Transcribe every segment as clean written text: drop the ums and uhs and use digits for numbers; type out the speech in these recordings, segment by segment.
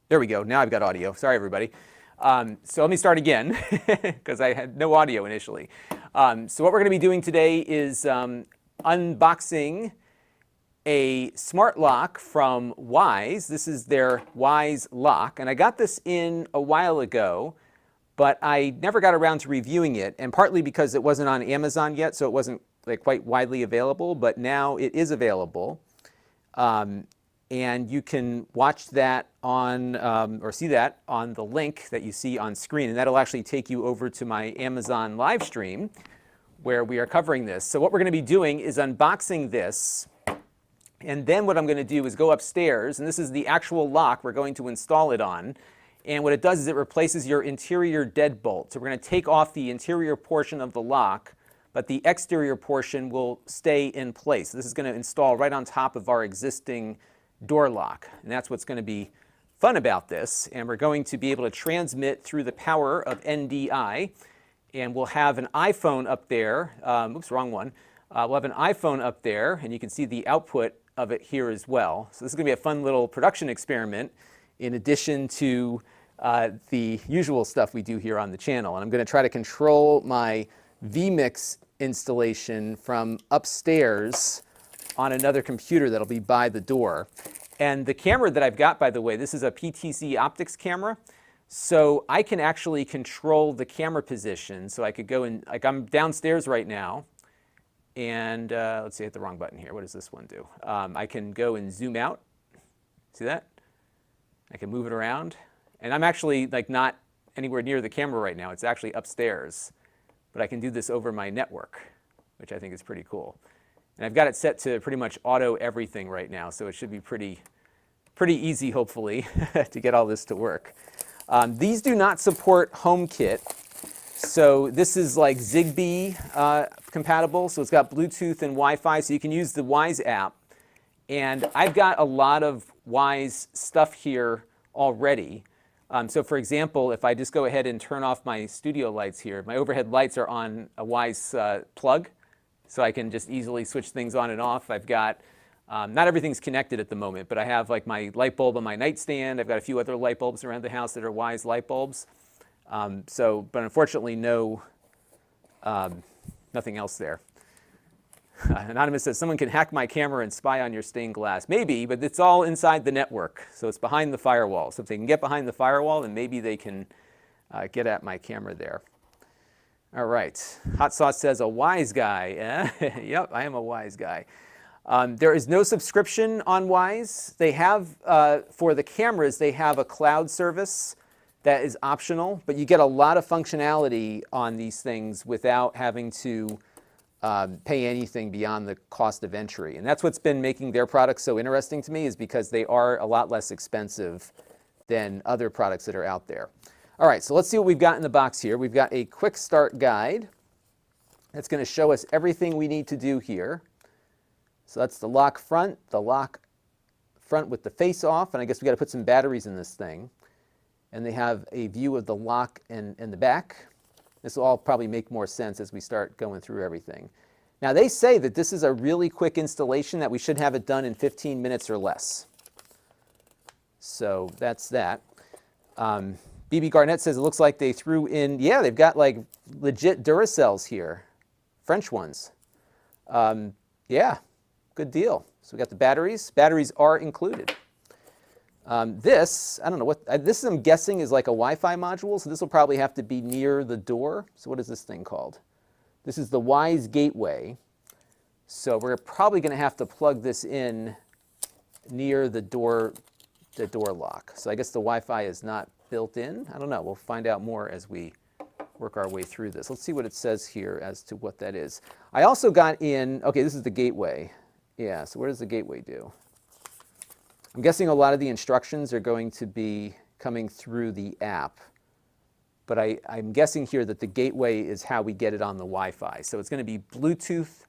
There we go. Now I've got audio. Sorry, everybody. So let me start again because I had no audio initially. So what we're going to be doing today is unboxing a smart lock from Wyze. This is their Wyze lock, and I got this in a while ago, but I never got around to reviewing it, and partly because it wasn't on Amazon yet, so it wasn't like quite widely available, but now it is available. And you can watch that on, or see that on the link that you see on screen, and that'll actually take you over to my Amazon live stream where we are covering this. So what we're going to be doing is unboxing this, and then what I'm going to do is go upstairs, and this is the actual lock we're going to install it on. And what it does is it replaces your interior deadbolt. So we're going to take off the interior portion of the lock, but the exterior portion will stay in place. This is going to install right on top of our existing door lock, and that's what's going to be fun about this. And we're going to be able to transmit through the power of NDI, and we'll have an iPhone up there. Oops, wrong one. We'll have an iPhone up there, and you can see the output of it here as well. So this is going to be a fun little production experiment in addition to the usual stuff we do here on the channel. And I'm going to try to control my vMix installation from upstairs on another computer that'll be by the door. And the camera that I've got, by the way, this is a PTZ optics camera. So I can actually control the camera position. So I could go in, like I'm downstairs right now, and let's see, I hit the wrong button here. What does this one do? I can go and zoom out. See that? I can move it around. And I'm actually like not anywhere near the camera right now. It's actually upstairs. But I can do this over my network, which I think is pretty cool. And I've got it set to pretty much auto everything right now, so it should be pretty easy, hopefully, to get all this to work. These do not support HomeKit, so this is like Zigbee compatible, so it's got Bluetooth and Wi-Fi, so you can use the Wyze app. And I've got a lot of Wyze stuff here already. So for example, if I just go ahead and turn off my studio lights here, my overhead lights are on a Wyze plug. So I can just easily switch things on and off. I've got, not everything's connected at the moment, but I have like my light bulb on my nightstand. I've got a few other light bulbs around the house that are Wyze light bulbs. But unfortunately, nothing else there. Anonymous says, someone can hack my camera and spy on your stained glass. Maybe, but it's all inside the network. So it's behind the firewall. So if they can get behind the firewall, then maybe they can get at my camera there. All right, Hot Sauce says, a Wyze guy. Yep, I am a Wyze guy. There is no subscription on Wyze. They have, for the cameras, they have a cloud service that is optional, but you get a lot of functionality on these things without having to pay anything beyond the cost of entry. And that's what's been making their products so interesting to me, is because they are a lot less expensive than other products that are out there. All right, so let's see what we've got in the box here. We've got a quick start guide that's going to show us everything we need to do here. So that's the lock front with the face off, and I guess we got to put some batteries in this thing. And they have a view of the lock and the back. This will all probably make more sense as we start going through everything. Now they say that this is a really quick installation, that we should have it done in 15 minutes or less. So that's that. BB Garnett says it looks like they threw in, yeah, they've got like legit Duracells here, French ones. Yeah, good deal. So we got the batteries. Batteries are included. This, I don't know what, this I'm guessing is like a Wi-Fi module, so this will probably have to be near the door. So what is this thing called? This is the Wyze gateway. So we're probably going to have to plug this in near the door lock. So I guess the Wi-Fi is not built in. I don't know. We'll find out more as we work our way through this. Let's see what it says here as to what that is. I also got in, okay, this is the gateway. Yeah, so what does the gateway do? I'm guessing a lot of the instructions are going to be coming through the app. But I'm guessing here that the gateway is how we get it on the Wi-Fi. So it's going to be Bluetooth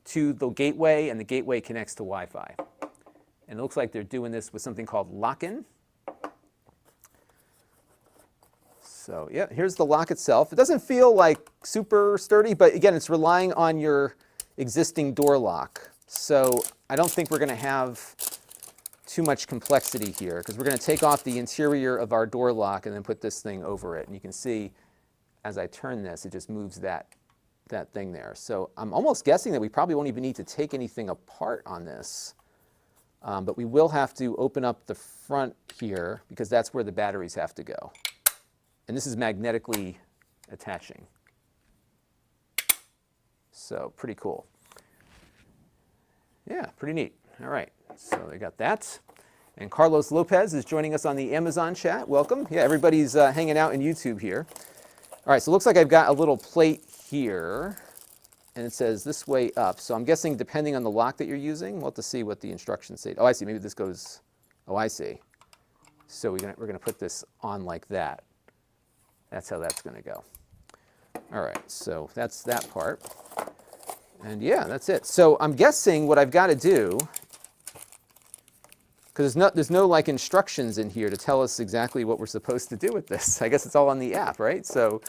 to the gateway, and the gateway connects to Wi-Fi. And it looks like they're doing this with something called lock-in. So yeah, here's the lock itself. It doesn't feel like super sturdy, but again, it's relying on your existing door lock. So I don't think we're going to have too much complexity here, because we're going to take off the interior of our door lock and then put this thing over it. And you can see as I turn this, it just moves that thing there. So I'm almost guessing that we probably won't even need to take anything apart on this. But we will have to open up the front here, because that's where the batteries have to go. And this is magnetically attaching. So pretty cool. Yeah, pretty neat. All right, so they got that. And Carlos Lopez is joining us on the Amazon chat. Welcome. Yeah, everybody's hanging out in YouTube here. All right, so it looks like I've got a little plate here, and it says this way up. So I'm guessing depending on the lock that you're using, we'll have to see what the instructions say. Oh, I see. Maybe this goes, oh, I see. So we're going to put this on like that. That's how that's going to go. All right, so that's that part. And yeah, that's it. So I'm guessing what I've got to do, because there's no like instructions in here to tell us exactly what we're supposed to do with this. I guess it's all on the app, right? So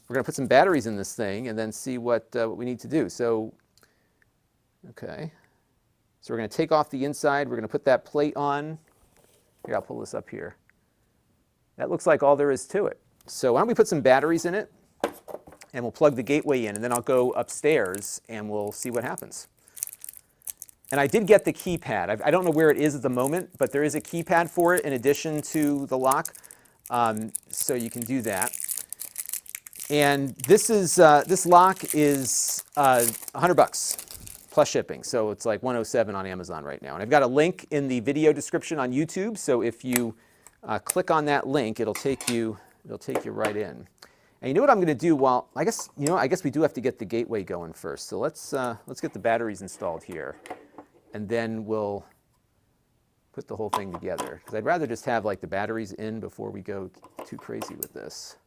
we're going to put some batteries in this thing and then see what we need to do. So, okay. So we're going to take off the inside. We're going to put that plate on. Here, I'll pull this up here. That looks like all there is to it. So why don't we put some batteries in it, and we'll plug the gateway in, and then I'll go upstairs and we'll see what happens. And I did get the keypad. I don't know where it is at the moment, but there is a keypad for it in addition to the lock, so you can do that. And this lock is $100 plus shipping, so it's like $107 on Amazon right now. And I've got a link in the video description on YouTube, so if you click on that link, it'll take you right in. And you know what I'm going to do? Well, I guess we do have to get the gateway going first. So let's get the batteries installed here, and then we'll put the whole thing together. Because I'd rather just have like the batteries in before we go too crazy with this.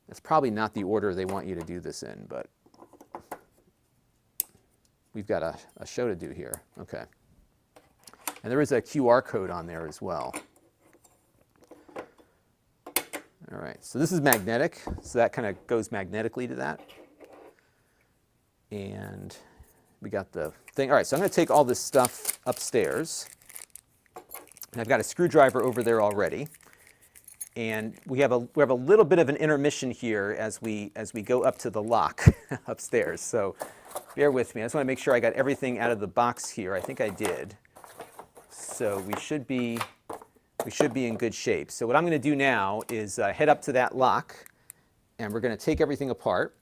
It's probably not the order they want you to do this in, but we've got a show to do here. Okay. And there is a QR code on there as well. All right, so this is magnetic, so that kind of goes magnetically to that. And we got the thing. All right, so I'm going to take all this stuff upstairs. And I've got a screwdriver over there already. And we have a little bit of an intermission here as we go up to the lock upstairs. So bear with me. I just want to make sure I got everything out of the box here. I think I did. So we should be in good shape. So what I'm going to do now is head up to that lock, and we're going to take everything apart,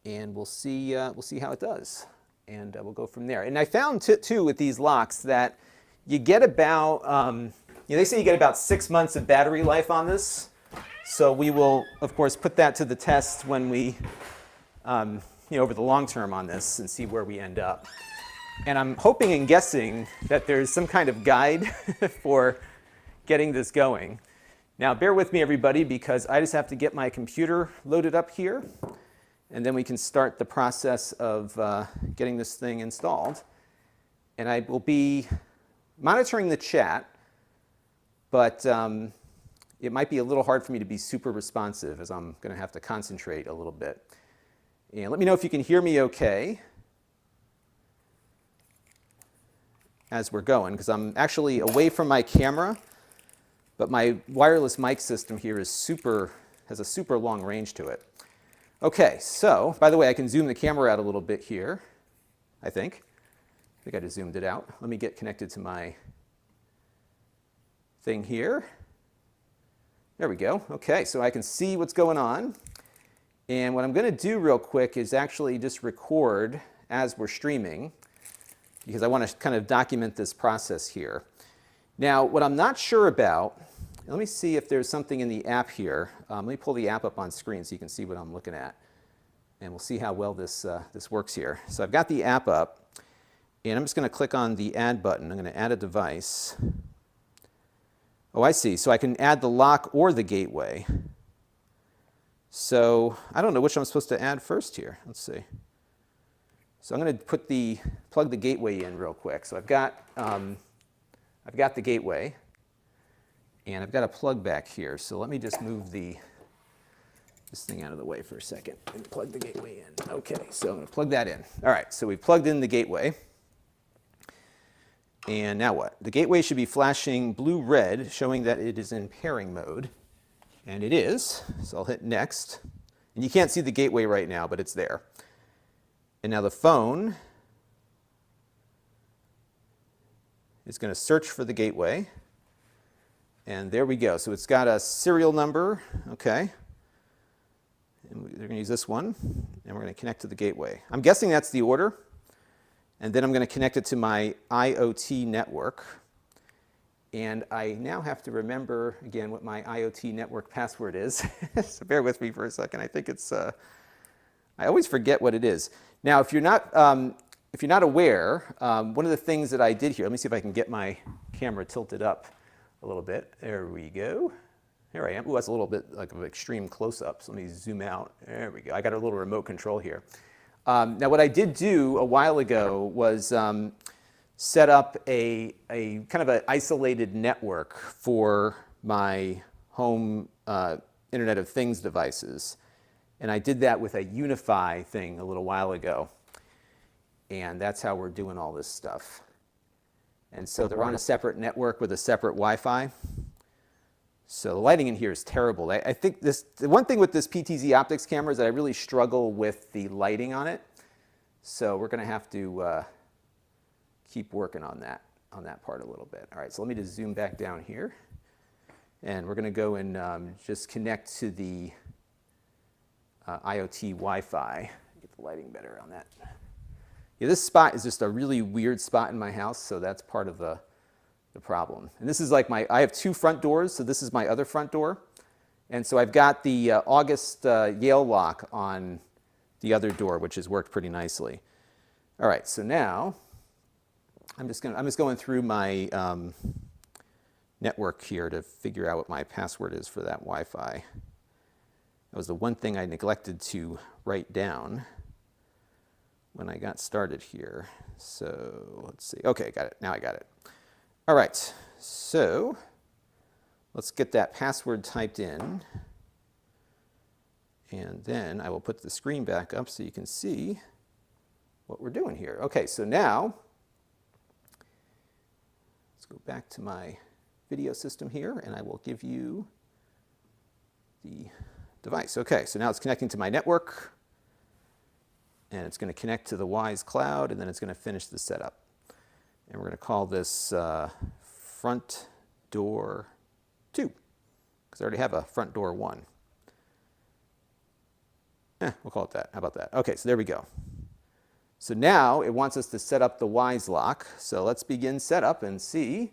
and we'll see how it does, and we'll go from there. And I found too with these locks that you get about they say you get about 6 months of battery life on this. So we will of course put that to the test when we over the long term on this and see where we end up. And I'm hoping and guessing that there's some kind of guide for getting this going. Now bear with me everybody, because I just have to get my computer loaded up here, and then we can start the process of getting this thing installed. And I will be monitoring the chat, but it might be a little hard for me to be super responsive, as I'm going to have to concentrate a little bit. And let me know if you can hear me okay as we're going, because I'm actually away from my camera. But my wireless mic system here has a super long range to it. Okay, so, by the way, I can zoom the camera out a little bit here, I think. I think I just zoomed it out. Let me get connected to my thing here. There we go. Okay, so I can see what's going on. And what I'm going to do real quick is actually just record as we're streaming, because I want to kind of document this process here. Now, what I'm not sure about, let me see if there's something in the app here. Let me pull the app up on screen so you can see what I'm looking at. And we'll see how well this works here. So I've got the app up, and I'm just going to click on the Add button. I'm going to add a device. Oh, I see. So I can add the lock or the gateway. So I don't know which I'm supposed to add first here. Let's see. So I'm going to plug the gateway in real quick. So I've got the gateway, and I've got a plug back here. So let me just move this thing out of the way for a second and plug the gateway in. Okay, so I'm going to plug that in. All right, so we've plugged in the gateway. And now what? The gateway should be flashing blue-red, showing that it is in pairing mode. And it is, so I'll hit next. And you can't see the gateway right now, but it's there. And now the phone is going to search for the gateway. And there we go. So it's got a serial number, okay. And they're going to use this one, and we're going to connect to the gateway. I'm guessing that's the order. And then I'm going to connect it to my IoT network. And I now have to remember, again, what my IoT network password is. So bear with me for a second. I think it's, I always forget what it is. Now, if you're not aware, one of the things that I did here, let me see if I can get my camera tilted up a little bit. There we go. Here I am. Ooh, that's a little bit like an extreme close-up. So let me zoom out. There we go. I got a little remote control here. Now, what I did do a while ago was set up a kind of an isolated network for my home Internet of Things devices. And I did that with a Unify thing a little while ago. And that's how we're doing all this stuff. And so they're on a separate network with a separate Wi-Fi. So the lighting in here is terrible. I think the one thing with this PTZ optics camera is that I really struggle with the lighting on it. So we're going to have to keep working on that part a little bit. All right, so let me just zoom back down here. And we're going to go and just connect to the IoT Wi-Fi. Get the lighting better on that. Yeah, this spot is just a really weird spot in my house, so that's part of the problem. And this is like I have two front doors, so this is my other front door. And so I've got the August Yale lock on the other door, which has worked pretty nicely. All right, so now I'm just going through my network here to figure out what my password is for that Wi-Fi. That was the one thing I neglected to write down when I got started here. So let's see. Okay, got it. Now I got it. All right, so let's get that password typed in. And then I will put the screen back up so you can see what we're doing here. Okay, so now let's go back to my video system here, and I will give you the device. Okay, so now it's connecting to my network, and it's going to connect to the Wyze cloud, and then it's going to finish the setup. And we're going to call this front door 2, because I already have a front door 1. We'll call it that. How about that? Okay, so there we go. So now it wants us to set up the Wyze lock. So let's begin setup and see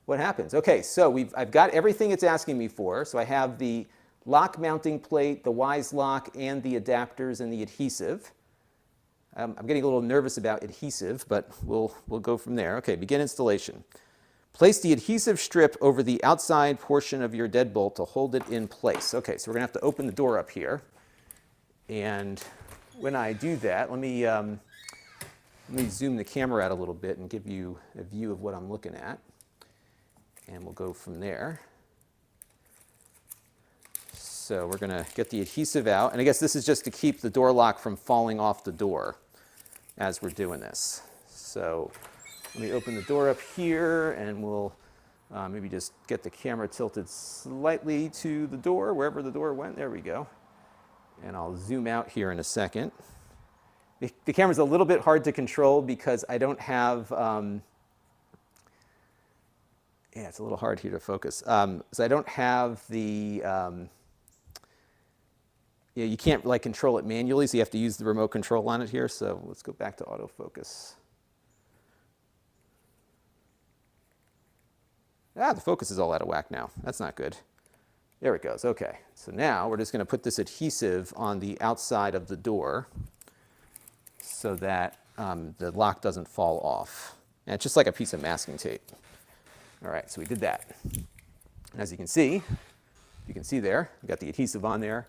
what happens. Okay, so I've got everything it's asking me for. So I have the lock mounting plate, the Wyze lock, and the adapters and the adhesive. I'm getting a little nervous about adhesive, but we'll go from there. Okay, begin installation. Place the adhesive strip over the outside portion of your deadbolt to hold it in place. Okay, so we're going to have to open the door up here. And when I do that, let me zoom the camera out a little bit and give you a view of what I'm looking at. And we'll go from there. So we're going to get the adhesive out. And I guess this is just to keep the door lock from falling off the door as we're doing this. So let me open the door up here, and we'll maybe just get the camera tilted slightly to the door, wherever the door went. There we go. And I'll zoom out here in a second. The camera's a little bit hard to control because I don't have, yeah, it's a little hard here to focus. So I don't have the, yeah, you can't like control it manually, so you have to use the remote control on it here. So let's go back to autofocus. Ah, the focus is all out of whack now. That's not good. There it goes. Okay. So now we're just going to put this adhesive on the outside of the door so that the lock doesn't fall off. And it's just like a piece of masking tape. All right, so we did that. And as you can see there, we got the adhesive on there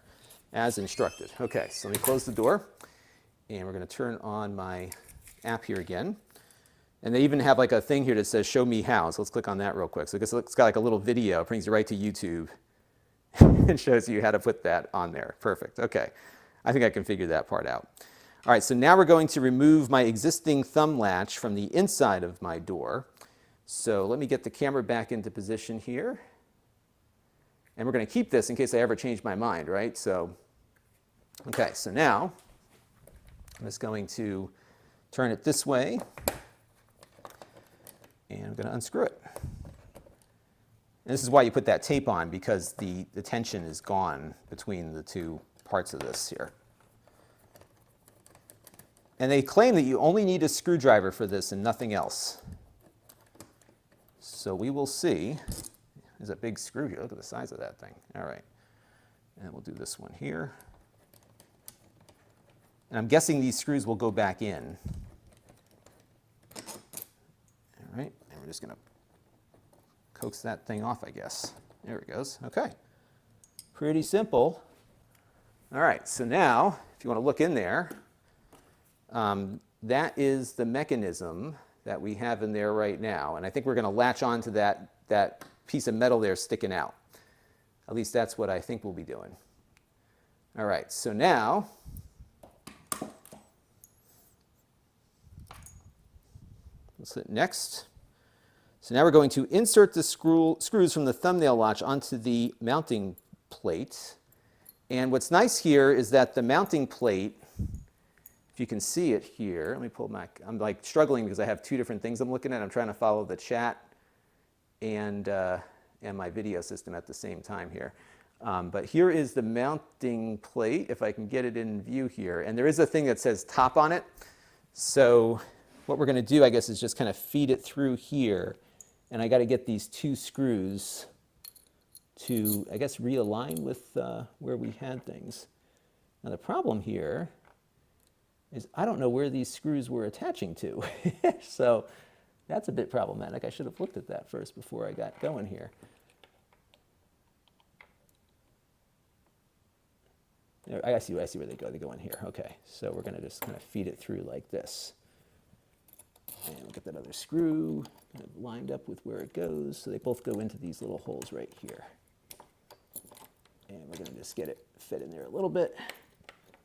as instructed. Okay, so let me close the door, and we're going to turn on my app here again. And they even have like a thing here that says show me how. So let's click on that real quick. So it's got like a little video. It brings you right to YouTube and shows you how to put that on there. Perfect. Okay. I think I can figure that part out. All right, so now we're going to remove my existing thumb latch from the inside of my door. So let me get the camera back into position here. And we're going to keep this in case I ever change my mind, right? So, okay, so now I'm just going to turn it this way. And I'm going to unscrew it. And this is why you put that tape on, because the tension is gone between the two parts of this here. And they claim that you only need a screwdriver for this and nothing else. So we will see. There's a big screw here. Look at the size of that thing. All right. And we'll do this one here. And I'm guessing these screws will go back in. All right. And we're just going to coax that thing off, I guess. There it goes. Okay. Pretty simple. All right. So now, if you want to look in there, that is the mechanism that we have in there right now. And I think we're going to latch on to that piece of metal there sticking out. At least that's what I think we'll be doing. All right, so now, let's hit next. So now we're going to insert the screws from the thumbnail latch onto the mounting plate. And what's nice here is that the mounting plate, if you can see it here, let me pull back. I'm like struggling because I have two different things I'm looking at. I'm trying to follow the chat and my video system at the same time here. But here is the mounting plate, if I can get it in view here. And there is a thing that says top on it. So what we're going to do, I guess, is just kind of feed it through here. And I got to get these two screws to, I guess, realign with where we had things. Now the problem here is I don't know where these screws were attaching to. So that's a bit problematic. I should have looked at that first before I got going here. I see where they go. They go in here. Okay, so we're going to just kind of feed it through like this. And we'll get that other screw kind of lined up with where it goes. So they both go into these little holes right here. And we're going to just get it fit in there a little bit.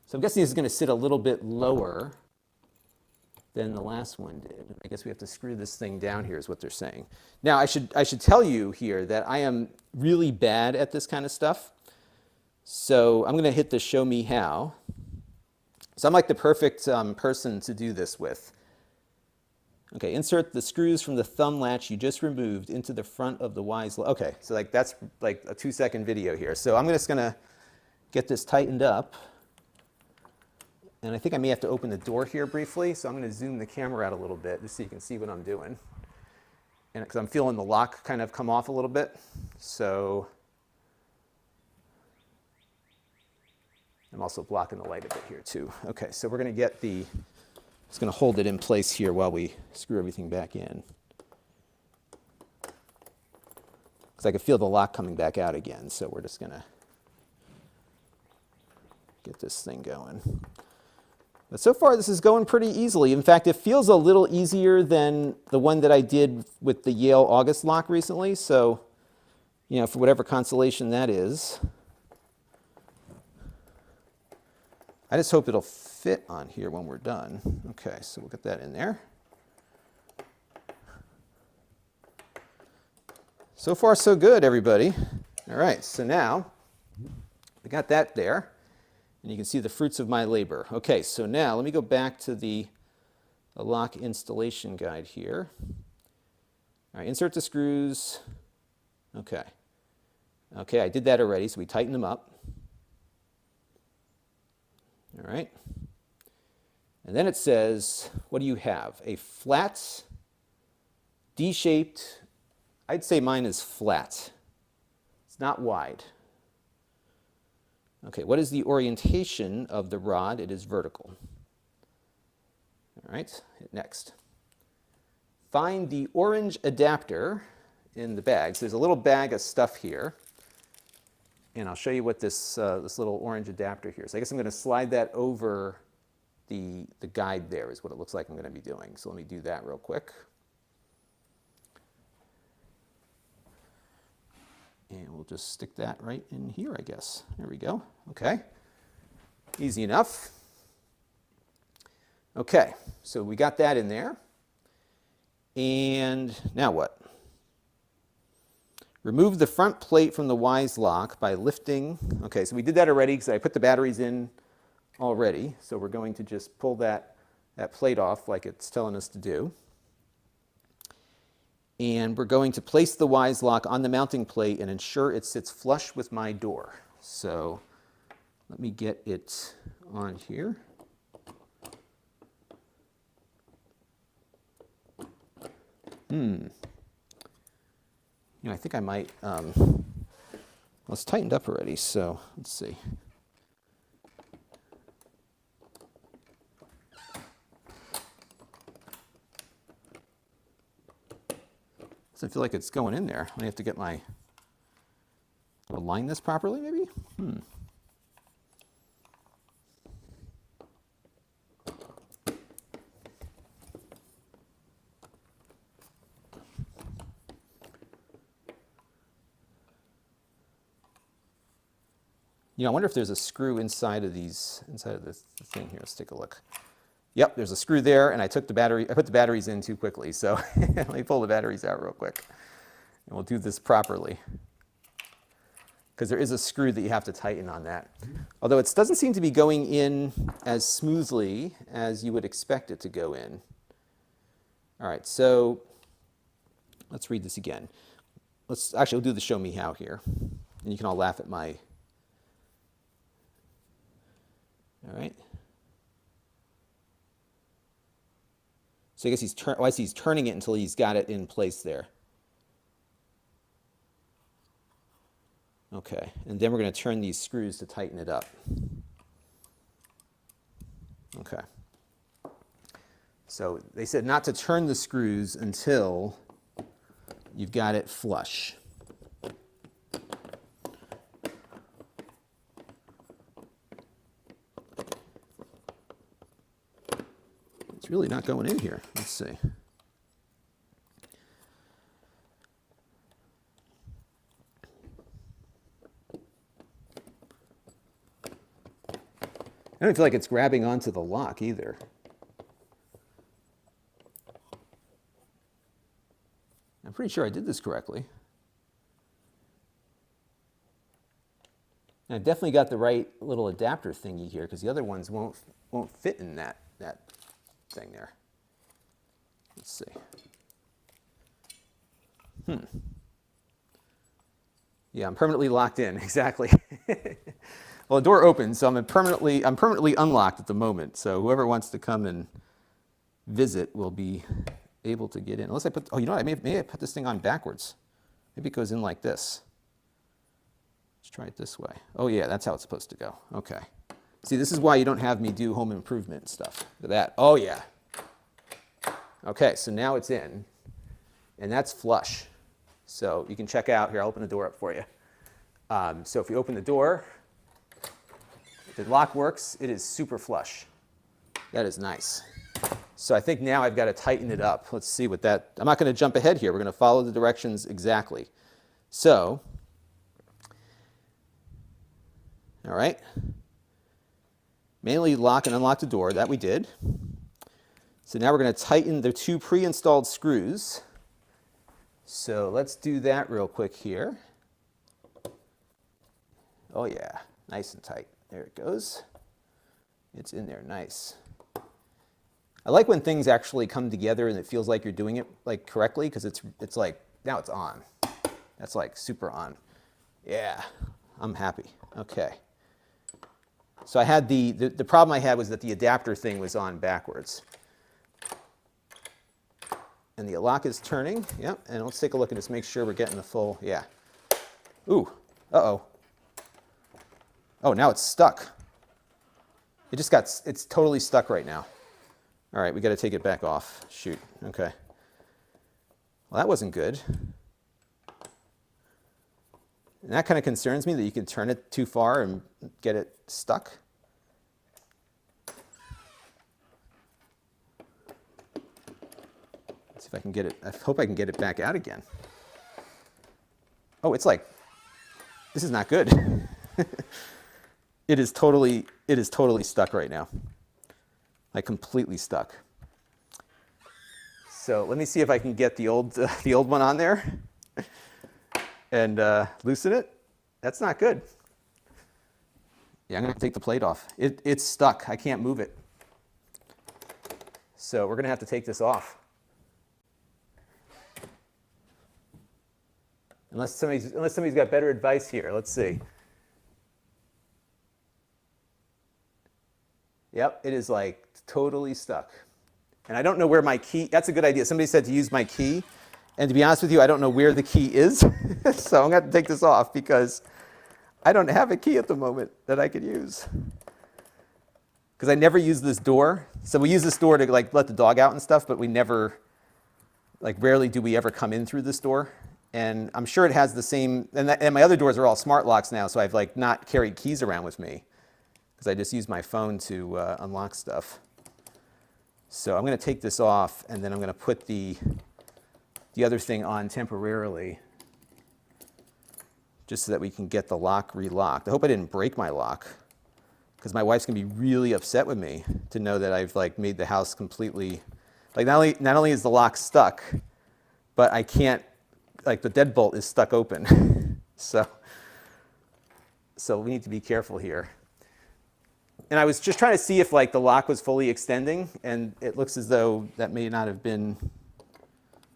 So I'm guessing this is going to sit a little bit lower than the last one did. I guess we have to screw this thing down here is what they're saying. Now I should tell you here that I am really bad at this kind of stuff. So I'm going to hit the show me how. So I'm like the perfect person to do this with. Okay, insert the screws from the thumb latch you just removed into the front of the Wyze. Okay, so like that's like a 2-second video here. So I'm just going to get this tightened up. And I think I may have to open the door here briefly. So I'm going to zoom the camera out a little bit just so you can see what I'm doing. And because I'm feeling the lock kind of come off a little bit. So I'm also blocking the light a bit here too. Okay, so we're going to get the, just going to hold it in place here while we screw everything back in. Because I can feel the lock coming back out again. So we're just going to get this thing going. But so far this is going pretty easily. In fact, it feels a little easier than the one that I did with the Yale August lock recently. So, you know, for whatever consolation that is. I just hope it'll fit on here when we're done. Okay, so we'll get that in there. So far so good, everybody. All right, so now we got that there. And you can see the fruits of my labor. Okay, so now let me go back to the lock installation guide here. All right, insert the screws. Okay. Okay, I did that already, so we tighten them up. All right. And then it says, what do you have? A flat, D-shaped, I'd say mine is flat. It's not wide. Okay, what is the orientation of the rod? It is vertical. All right, hit next. Find the orange adapter in the bag. So there's a little bag of stuff here. And I'll show you what this little orange adapter here is. So I guess I'm going to slide that over the guide there is what it looks like I'm going to be doing. So let me do that real quick. And we'll just stick that right in here, I guess. There we go. Okay. Easy enough. Okay, so we got that in there. And now what? Remove the front plate from the Wyze lock by lifting. Okay, so we did that already because I put the batteries in already. So we're going to just pull that plate off like it's telling us to do. And we're going to place the Wyze lock on the mounting plate and ensure it sits flush with my door. So let me get it on here. You know, I think I might, well, it's tightened up already, so let's see. Doesn't feel like it's going in there. I have to get my, align this properly maybe? You know, I wonder if there's a screw inside of this thing here. Let's take a look. Yep, there's a screw there, and I put the batteries in too quickly, so let me pull the batteries out real quick. And we'll do this properly. Because there is a screw that you have to tighten on that. Although it doesn't seem to be going in as smoothly as you would expect it to go in. All right, so let's read this again. We'll do the show me how here. And you can all laugh at my... All right. So I guess I see he's turning it until he's got it in place there. Okay, and then we're going to turn these screws to tighten it up. Okay. So they said not to turn the screws until you've got it flush. It's really not going in here. Let's see. I don't feel like it's grabbing onto the lock either. I'm pretty sure I did this correctly. And I've definitely got the right little adapter thingy here because the other ones won't fit in that thing there. Let's see. Yeah, I'm permanently locked in, exactly. Well, the door opens, so I'm permanently unlocked at the moment. So whoever wants to come and visit will be able to get in. Unless I put, oh, you know what? Maybe I put this thing on backwards. Maybe it goes in like this. Let's try it this way. Oh yeah, that's how it's supposed to go. Okay. See, this is why you don't have me do home improvement stuff. Look at that. Oh yeah. Okay, so now it's in, and that's flush. So you can check out here. I'll open the door up for you. So if you open the door, the lock works. It is super flush. That is nice. So I think now I've got to tighten it up. Let's see what that. I'm not going to jump ahead here. We're going to follow the directions exactly. So, all right. Manually lock and unlock the door. That we did. So now we're going to tighten the two pre-installed screws. So let's do that real quick here. Oh yeah, nice and tight. There it goes. It's in there, nice. I like when things actually come together and it feels like you're doing it like correctly because it's like, now it's on. That's like super on. Yeah, I'm happy. Okay. So I had the problem I had was that the adapter thing was on backwards. And the lock is turning, yep, and let's take a look and just make sure we're getting the full, yeah. Ooh, uh-oh. Oh, now it's stuck. It's totally stuck right now. All right, we got to take it back off. Shoot, okay. Well, that wasn't good. And that kind of concerns me that you can turn it too far and get it stuck. Let's see if I can get it. I hope I can get it back out again. Oh, it's like, this is not good. It is totally stuck right now. Like completely stuck. So let me see if I can get the old one on there and loosen it. That's not good. Yeah, I'm going to take the plate off. It's stuck. I can't move it. So we're going to have to take this off. Unless somebody's got better advice here. Let's see. Yep, it is like totally stuck. And I don't know where my key, that's a good idea. Somebody said to use my key. And to be honest with you, I don't know where the key is. So I'm going to have to take this off because I don't have a key at the moment that I could use. Because I never use this door. So we use this door to like let the dog out and stuff, but we never, like rarely do we ever come in through this door. And I'm sure it has the same, and my other doors are all smart locks now, so I've like not carried keys around with me because I just use my phone to unlock stuff. So I'm going to take this off, and then I'm going to put the other thing on temporarily just so that we can get the lock relocked. I hope I didn't break my lock because my wife's going to be really upset with me to know that I've like made the house completely, like not only is the lock stuck, but I can't, like the deadbolt is stuck open. so we need to be careful here. And I was just trying to see if like the lock was fully extending, and it looks as though that may not have been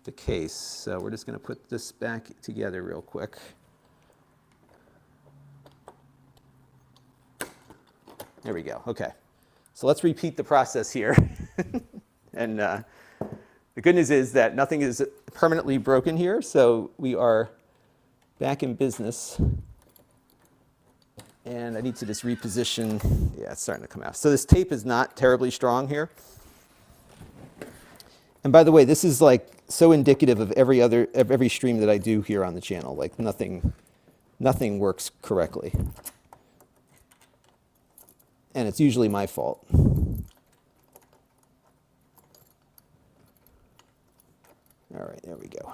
the case. So we're just going to put this back together real quick. There we go. Okay. So let's repeat the process here. And the good news is that nothing is permanently broken here, so we are back in business. And I need to just reposition. Yeah, it's starting to come out. So this tape is not terribly strong here. And by the way, this is like so indicative of every stream that I do here on the channel. Like nothing works correctly. And it's usually my fault. All right, there we go.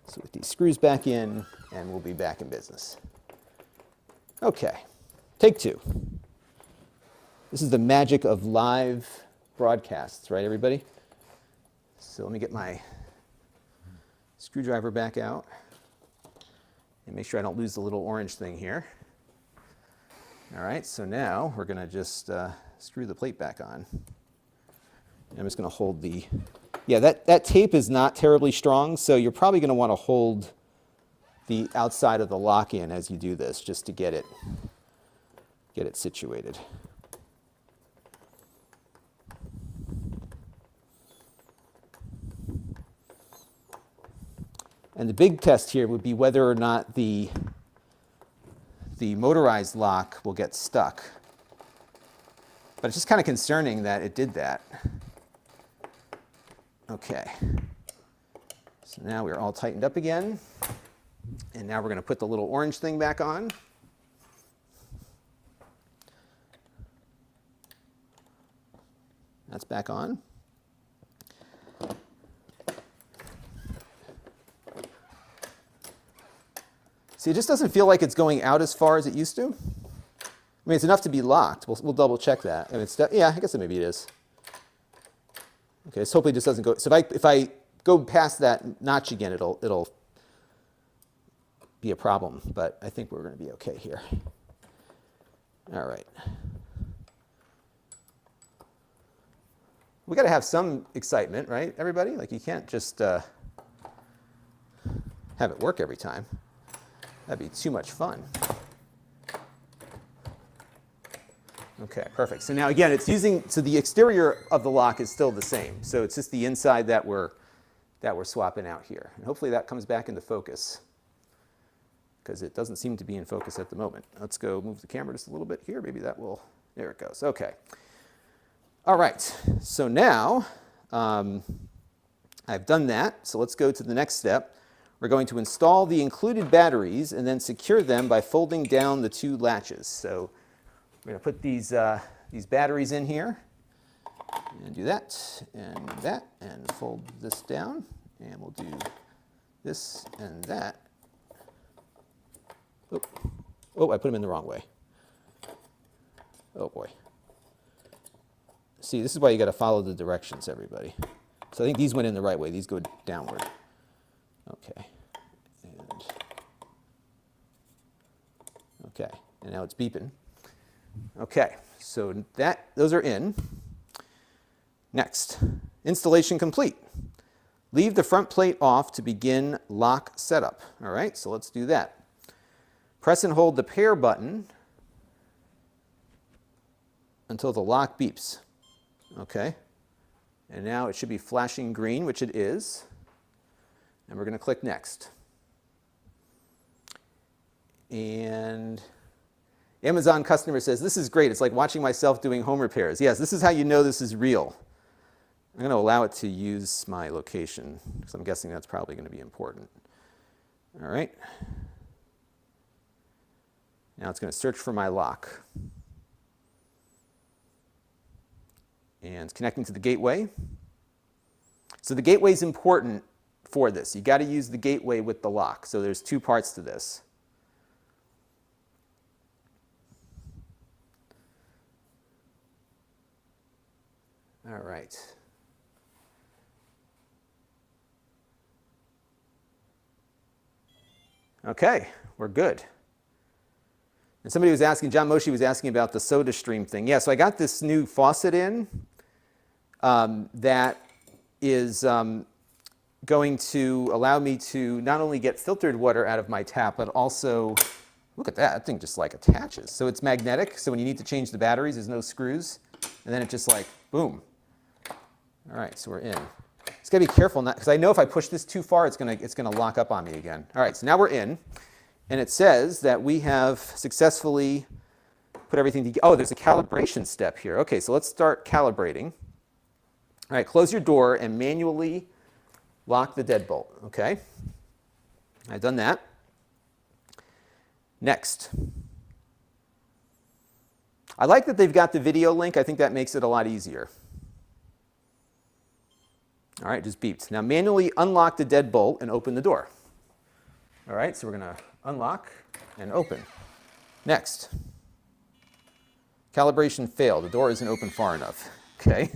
So with these screws back in, and we'll be back in business. Okay, take two. This is the magic of live broadcasts, right, everybody? So let me get my screwdriver back out and make sure I don't lose the little orange thing here. All right, so now we're going to just screw the plate back on. And I'm just going to hold the, yeah, that tape is not terribly strong, so you're probably going to want to hold the outside of the lock in as you do this, just to get it situated. And the big test here would be whether or not the motorized lock will get stuck. But it's just kind of concerning that it did that. Okay. So now we're all tightened up again. And now we're going to put the little orange thing back on. That's back on. See, it just doesn't feel like it's going out as far as it used to. I mean, it's enough to be locked. We'll double check that. I mean, yeah, I guess maybe it is. Okay, so hopefully it just doesn't go. So if I go past that notch again, it'll be a problem. But I think we're going to be okay here. All right. We got to have some excitement, right, everybody? Like you can't just have it work every time. That'd be too much fun. Okay, perfect. So now again, it's using, so the exterior of the lock is still the same. So it's just the inside that we're swapping out here. And hopefully that comes back into focus because it doesn't seem to be in focus at the moment. Let's go move the camera just a little bit here. Maybe that will, there it goes. Okay. All right. So now I've done that. So let's go to the next step. We're going to install the included batteries and then secure them by folding down the two latches. So we're going to put these batteries in here and do that, and fold this down. And we'll do this and that. Oh, I put them in the wrong way. Oh boy. See, this is why you got to follow the directions, everybody. So I think these went in the right way. These go downward. Okay. Okay, and now it's beeping. Okay, so those are in. Next, installation complete. Leave the front plate off to begin lock setup. All right, so let's do that. Press and hold the pair button until the lock beeps. Okay, and now it should be flashing green, which it is. And we're going to click next. And Amazon customer says, this is great. It's like watching myself doing home repairs. Yes, this is how you know this is real. I'm going to allow it to use my location, because I'm guessing that's probably going to be important. All right. Now it's going to search for my lock. And it's connecting to the gateway. So the gateway is important for this. You got to use the gateway with the lock. So there's two parts to this. All right. Okay, we're good. And somebody was asking, John Moshe was asking about the SodaStream thing. Yeah, so I got this new faucet in that is going to allow me to not only get filtered water out of my tap, but also, look at that, that thing just like attaches. So it's magnetic, so when you need to change the batteries, there's no screws, and then it just like, boom. All right, so we're in. Just gotta be careful, because I know if I push this too far, it's gonna lock up on me again. All right, so now we're in, and it says that we have successfully put everything together. Oh, there's a calibration step here. Okay, so let's start calibrating. All right, close your door and manually lock the deadbolt. Okay, I've done that. Next. I like that they've got the video link. I think that makes it a lot easier. All right, just beeped. Now manually unlock the deadbolt and open the door. All right, so we're going to unlock and open. Next. Calibration failed. The door isn't open far enough. Okay.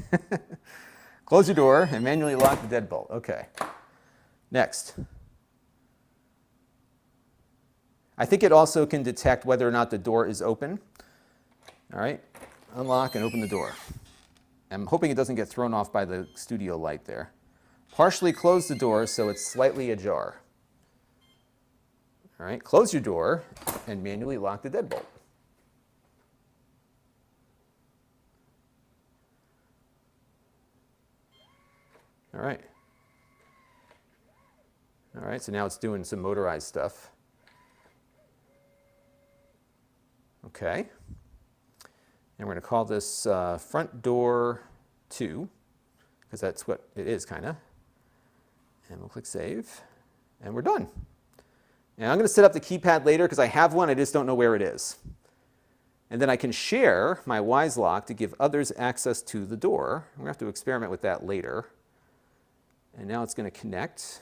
Close your door and manually lock the deadbolt. Okay. Next. I think it also can detect whether or not the door is open. All right, unlock and open the door. I'm hoping it doesn't get thrown off by the studio light there. Partially close the door so it's slightly ajar. All right, close your door and manually lock the deadbolt. All right. All right, so now it's doing some motorized stuff. Okay. And we're going to call this front door 2, because that's what it is, kind of. And we'll click save, and we're done. And I'm going to set up the keypad later, because I have one, I just don't know where it is. And then I can share my Wyze lock to give others access to the door. We're going to have to experiment with that later. And now it's going to connect.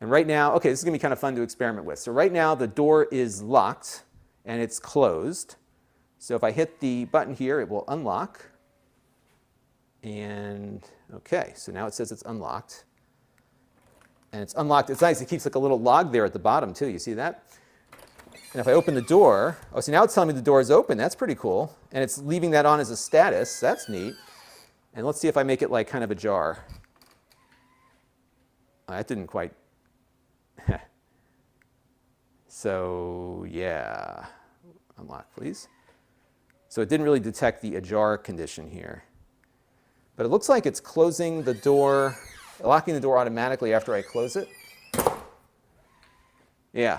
And right now, okay, this is going to be kind of fun to experiment with. So right now, the door is locked, and it's closed. So if I hit the button here, it will unlock. And okay, so now it says it's unlocked. And it's unlocked. It's nice. It keeps like a little log there at the bottom too. You see that? And if I open the door, oh, so now it's telling me the door is open. That's pretty cool. And it's leaving that on as a status. That's neat. And let's see if I make it like kind of ajar. That didn't quite. So yeah, unlock please. So it didn't really detect the ajar condition here. But it looks like it's closing the door, locking the door automatically after I close it. Yeah.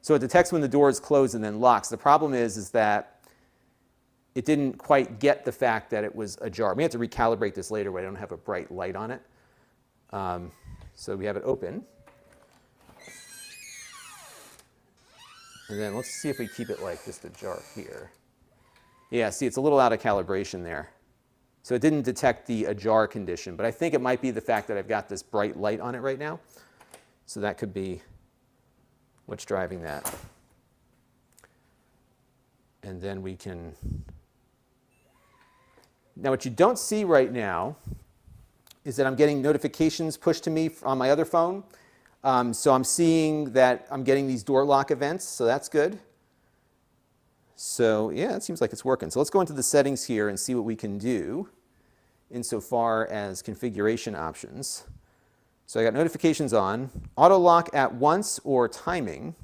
So it detects when the door is closed and then locks. The problem is that it didn't quite get the fact that it was ajar. We have to recalibrate this later where I don't have a bright light on it. So we have it open. And then let's see if we keep it like just ajar here. Yeah, see, it's a little out of calibration there. So it didn't detect the ajar condition, but I think it might be the fact that I've got this bright light on it right now. So that could be what's driving that. And then we can... Now what you don't see right now is that I'm getting notifications pushed to me on my other phone. So I'm seeing that I'm getting these door lock events, so that's good. So yeah, it seems like it's working. So let's go into the settings here and see what we can do insofar as configuration options. So I got notifications on, auto lock at once or timing.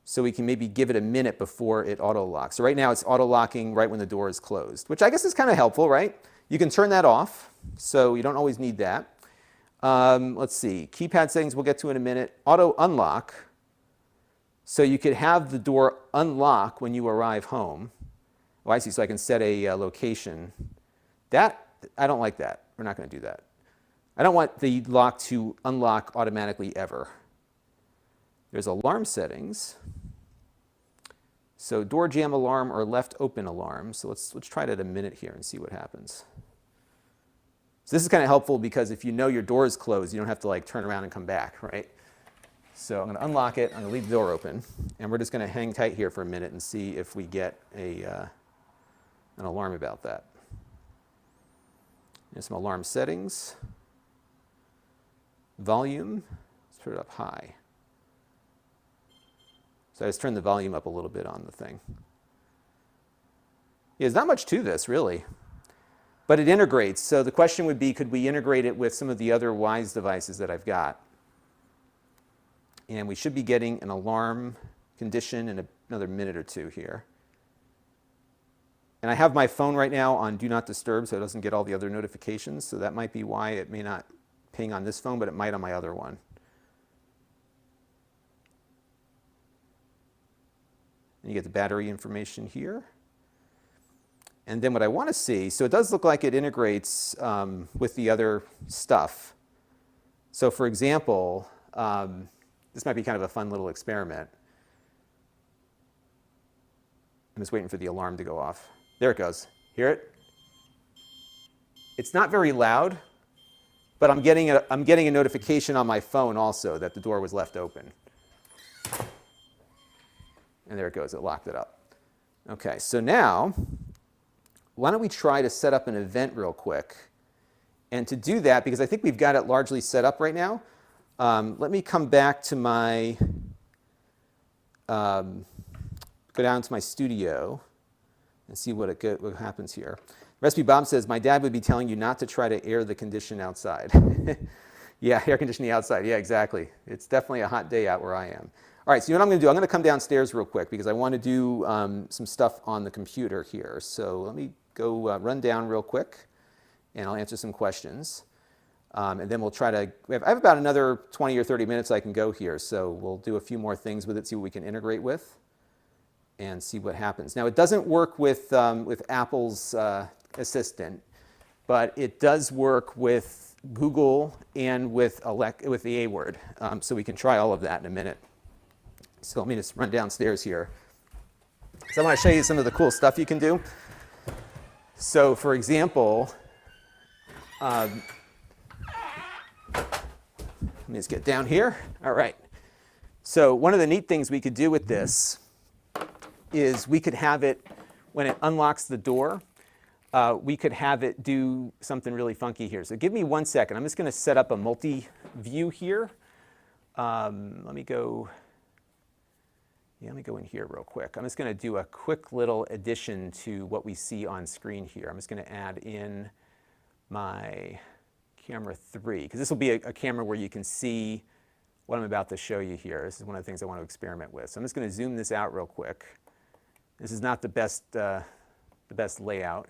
So we can maybe give it a minute before it auto locks. So right now it's auto locking right when the door is closed, which I guess is kind of helpful, right? You can turn that off, so you don't always need that. Let's see, keypad settings we'll get to in a minute. Auto unlock. So you could have the door unlock when you arrive home. Oh, I see, so I can set a location. That, I don't like that. We're not going to do that. I don't want the lock to unlock automatically ever. There's alarm settings. So door jam alarm or left open alarm. So let's try it at a minute here and see what happens. So this is kind of helpful because if you know your door is closed, you don't have to like turn around and come back, right? So I'm going to unlock it. I'm going to leave the door open. And we're just going to hang tight here for a minute and see if we get an alarm about that. There's some alarm settings. Volume. Let's put it up high. So I just turned the volume up a little bit on the thing. Yeah, there's not much to this, really. But it integrates. So the question would be, could we integrate it with some of the other Wyze devices that I've got? And we should be getting an alarm condition in another minute or two here. And I have my phone right now on Do Not Disturb, so it doesn't get all the other notifications. So that might be why it may not ping on this phone, but it might on my other one. And you get the battery information here. And then what I want to see, so it does look like it integrates with the other stuff. So for example, this might be kind of a fun little experiment. I'm just waiting for the alarm to go off. There it goes. Hear it? It's not very loud, but I'm getting a notification on my phone also that the door was left open. And there it goes. It locked it up. Okay, so now, why don't we try to set up an event real quick? And to do that, because I think we've got it largely set up right now, let me come back to my, go down to my studio and see what happens here. Recipe Bob says, my dad would be telling you not to try to air the condition outside. Yeah, air conditioning outside. Yeah, exactly. It's definitely a hot day out where I am. All right, so you know what I'm going to do? I'm going to come downstairs real quick because I want to do some stuff on the computer here. So let me go run down real quick, and I'll answer some questions. And then we'll try to, I have about another 20 or 30 minutes I can go here. So we'll do a few more things with it, see what we can integrate with, and see what happens. Now, it doesn't work with Apple's Assistant, but it does work with Google and with the A word. So we can try all of that in a minute. So let me just run downstairs here. So I want to show you some of the cool stuff you can do. So for example, let me just get down here. All right. So one of the neat things we could do with this is we could have it, when it unlocks the door, we could have it do something really funky here. So give me 1 second. I'm just going to set up a multi-view here. Let me go in here real quick. I'm just going to do a quick little addition to what we see on screen here. I'm just going to add in my camera 3, because this will be a camera where you can see what I'm about to show you here. This is one of the things I want to experiment with. So I'm just going to zoom this out real quick. This is not the best layout,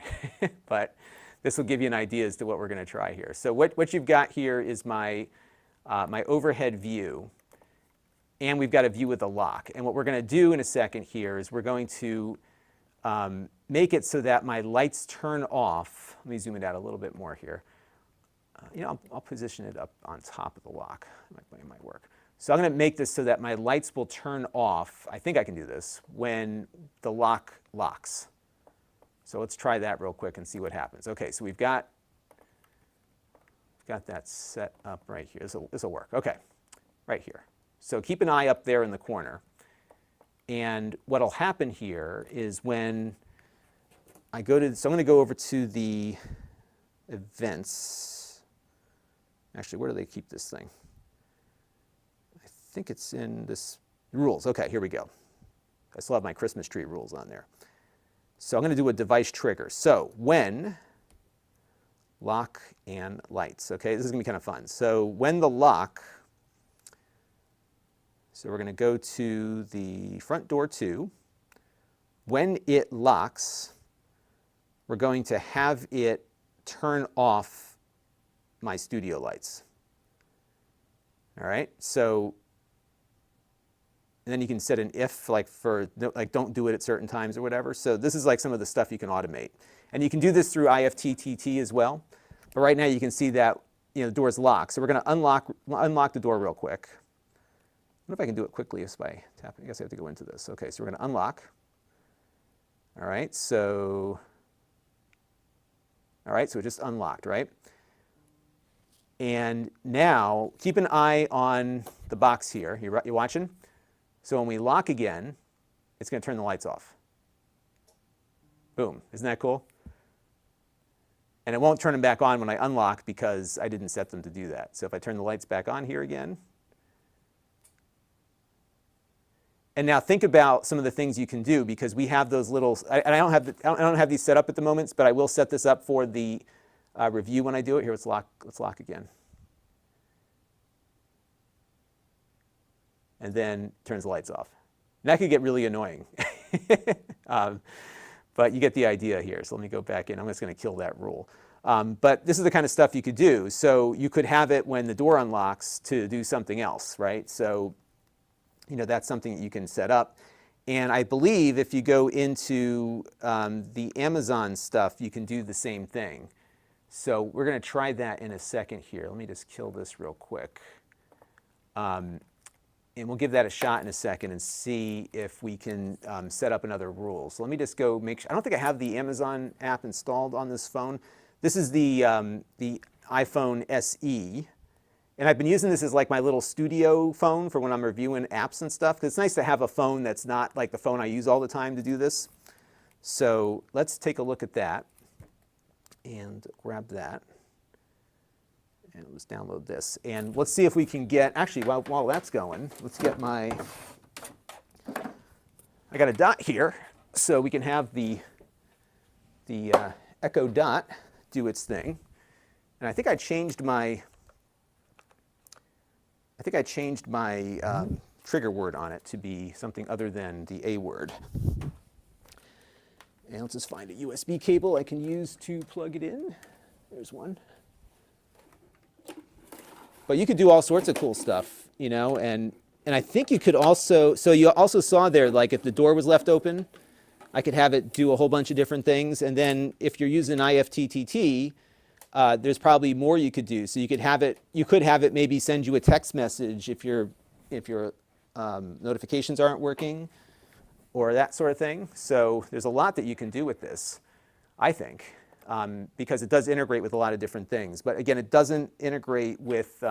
but this will give you an idea as to what we're going to try here. So what you've got here is my overhead view. And we've got a view with a lock. And what we're going to do in a second here is we're going to make it so that my lights turn off. Let me zoom it out a little bit more here. I'll position it up on top of the lock. It might work. So I'm going to make this so that my lights will turn off. I think I can do this when the lock locks. So let's try that real quick and see what happens. Okay, so we've got that set up right here. This will work. Okay, right here. So keep an eye up there in the corner. And what will happen here is when I go to, so I'm going to go over to the events. Actually, where do they keep this thing? I think it's in this rules. Okay, here we go. I still have my Christmas tree rules on there. So I'm going to do a device trigger. So when lock and lights. Okay, this is going to be kind of fun. So when the lock, so we're going to go to the front door 2. When it locks, we're going to have it turn off my studio lights. All right, so and then you can set an if, like for like don't do it at certain times or whatever. So this is like some of the stuff you can automate, and you can do this through IFTTT as well. But right now you can see that the door's locked. So we're going to unlock the door real quick. I wonder if I can do it quickly just by tapping. I guess I have to go into this. Okay, so we're going to unlock. All right, so it just unlocked, right? And now keep an eye on the box here. You watching? So when we lock again, it's going to turn the lights off. Boom. Isn't that cool? And it won't turn them back on when I unlock because I didn't set them to do that. So if I turn the lights back on here again. And now think about some of the things you can do, because we have those little, I don't have these set up at the moment, but I will set this up for the review when I do it. Here, let's lock again. And then turns the lights off. And that could get really annoying. But you get the idea here. So let me go back in. I'm just going to kill that rule. But this is the kind of stuff you could do. So you could have it when the door unlocks to do something else, right? So that's something that you can set up. And I believe if you go into the Amazon stuff, you can do the same thing. So we're going to try that in a second here. Let me just kill this real quick. And we'll give that a shot in a second and see if we can set up another rule. So let me just go make sure. I don't think I have the Amazon app installed on this phone. This is the iPhone SE. And I've been using this as like my little studio phone for when I'm reviewing apps and stuff, because it's nice to have a phone that's not like the phone I use all the time to do this. So let's take a look at that and grab that. And let's download this. And let's see if we can get, actually, while that's going, let's get I got a dot here, so we can have the Echo Dot do its thing. And I think I changed my trigger word on it to be something other than the A word. And let's just find a USB cable I can use to plug it in. There's one. But you could do all sorts of cool stuff, and I think you could also, so you also saw there, like if the door was left open, I could have it do a whole bunch of different things. And then if you're using IFTTT, there's probably more you could do. So you could have it maybe send you a text message if your notifications aren't working, or that sort of thing. So there's a lot that you can do with this, I think. Because it does integrate with a lot of different things. But again, it doesn't integrate with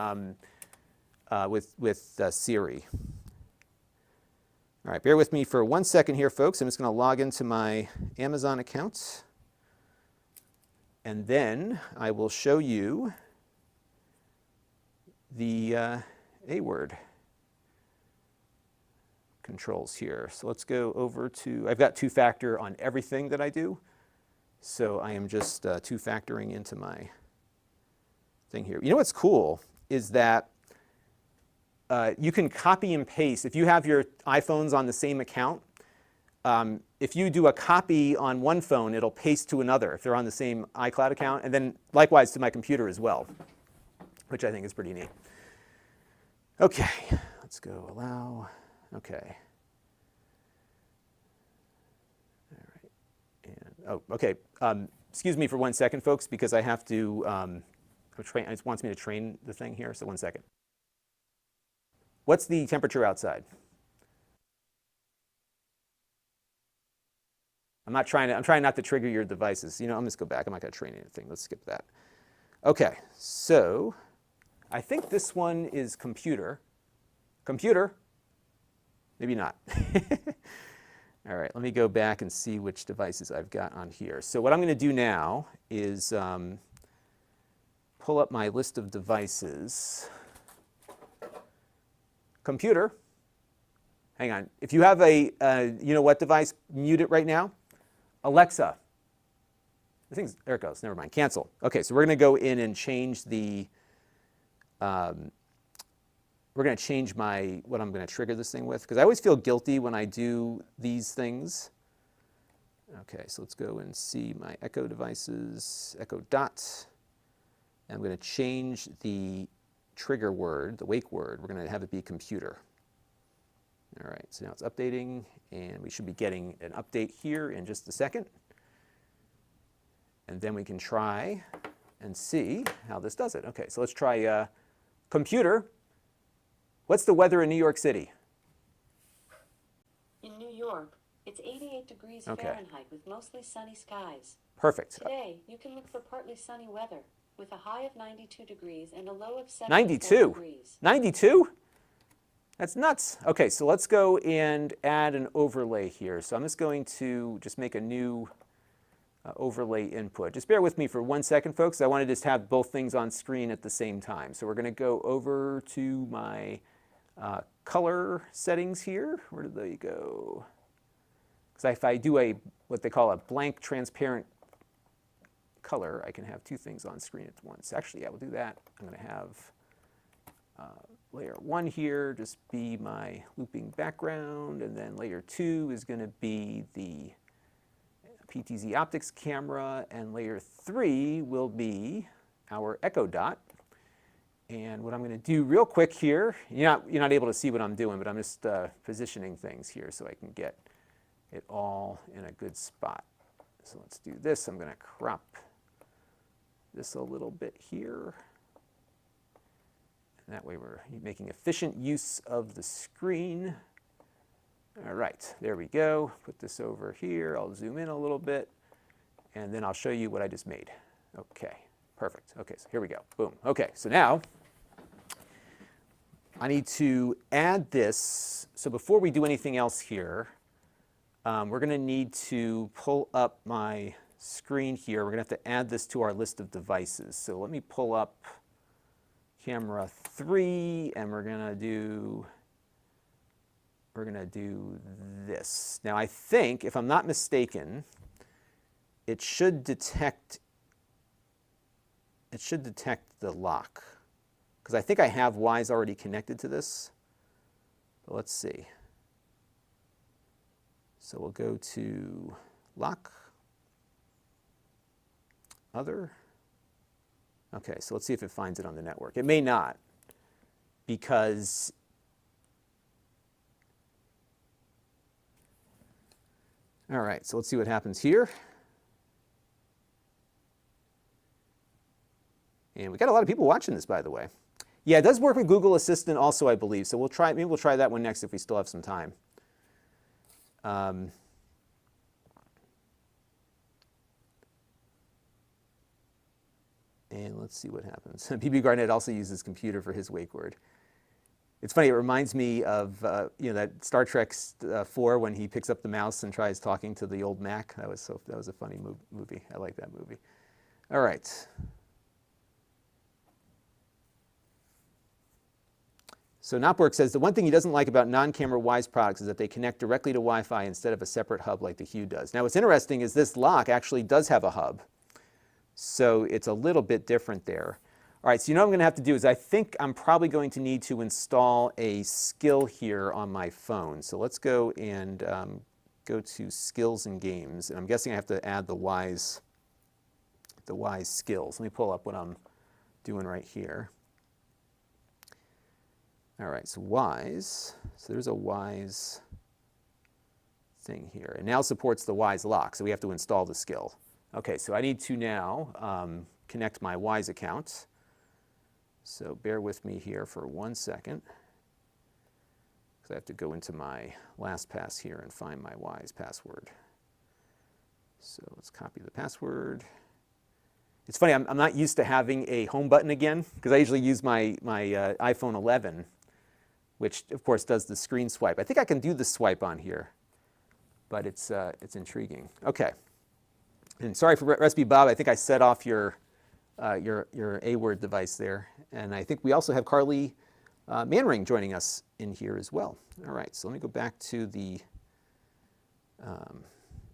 Siri. All right, bear with me for 1 second here, folks. I'm just going to log into my Amazon account. And then I will show you the A word controls here. So let's go over to, I've got two-factor on everything that I do. So I am just two-factoring into my thing here. You know what's cool is that you can copy and paste. If you have your iPhones on the same account, if you do a copy on one phone, it'll paste to another if they're on the same iCloud account, and then likewise to my computer as well, which I think is pretty neat. Okay, let's go allow. Okay. Oh, okay. Excuse me for 1 second, folks, because I have to it wants me to train the thing here, so 1 second. What's the temperature outside? I'm trying not to trigger your devices. I'm just go back. I'm not going to train anything. Let's skip that. Okay, so I think this one is computer. Computer? Maybe not. All right, let me go back and see which devices I've got on here. So what I'm going to do now is pull up my list of devices. Computer. Hang on. If you have a you know what device, mute it right now. Alexa. The thing's, there it goes. Never mind. Cancel. Okay, so we're going to go in and change the, we're going to change what I'm going to trigger this thing with, because I always feel guilty when I do these things. Okay, so let's go and see my Echo devices, Echo Dot. And I'm going to change the trigger word, the wake word. We're going to have it be computer. All right, so now it's updating, and we should be getting an update here in just a second. And then we can try and see how this does it. Okay, so let's try computer. What's the weather in New York City? In New York, it's 88 degrees Fahrenheit with mostly sunny skies. Perfect. Today, you can look for partly sunny weather with a high of 92 degrees and a low of 74 92? degrees. 92? That's nuts. Okay, so let's go and add an overlay here. So I'm just going to just make a new overlay input. Just bear with me for 1 second, folks. I want to just have both things on screen at the same time. So we're going to go over to my color settings here. Where did they go? Because if I do what they call a blank transparent color, I can have two things on screen at once. Actually, I will do that. I'm going to have layer 1 here just be my looping background, and then layer 2 is going to be the PTZ optics camera, and layer 3 will be our Echo Dot. And what I'm going to do real quick here, you're not able to see what I'm doing, but I'm just positioning things here so I can get it all in a good spot. So let's do this. I'm going to crop this a little bit here. And that way we're making efficient use of the screen. All right, there we go. Put this over here. I'll zoom in a little bit, and then I'll show you what I just made. Okay, perfect. Okay, so here we go. Boom. Okay, so now I need to add this. So before we do anything else here, we're going to need to pull up my screen here. We're going to have to add this to our list of devices. So let me pull up camera 3, and we're going to do this. Now I think, if I'm not mistaken, it should detect the lock, because I think I have Wyze already connected to this. But let's see. So we'll go to lock, other. Okay, so let's see if it finds it on the network. It may not, because all right, so let's see what happens here. And we got a lot of people watching this, by the way. Yeah, it does work with Google Assistant also, I believe. So maybe we'll try that one next if we still have some time. And let's see what happens. PB Garnett also uses computer for his wake word. It's funny, it reminds me of that Star Trek 4 when he picks up the mouse and tries talking to the old Mac. That was a funny movie. I like that movie. All right. So Nopwork says the one thing he doesn't like about non-camera Wyze products is that they connect directly to Wi-Fi instead of a separate hub like the Hue does. Now what's interesting is this lock actually does have a hub. So it's a little bit different there. All right, so you know what I'm going to have to do is I think I'm probably going to need to install a skill here on my phone. So let's go and go to skills and games. And I'm guessing I have to add the Wyze skills. Let me pull up what I'm doing right here. All right, so Wyze. So there's a Wyze thing here. And now supports the Wyze lock, so we have to install the skill. Okay, so I need to now connect my Wyze account. So bear with me here for 1 second, because I have to go into my LastPass here and find my Wyze password. So let's copy the password. It's funny, I'm not used to having a home button again, because I usually use my iPhone 11, which of course does the screen swipe. I think I can do the swipe on here, but it's intriguing. Okay. And sorry for Recipe Bob, I think I set off your your A-word device there. And I think we also have Carly Manring joining us in here as well. All right, so let me go back to the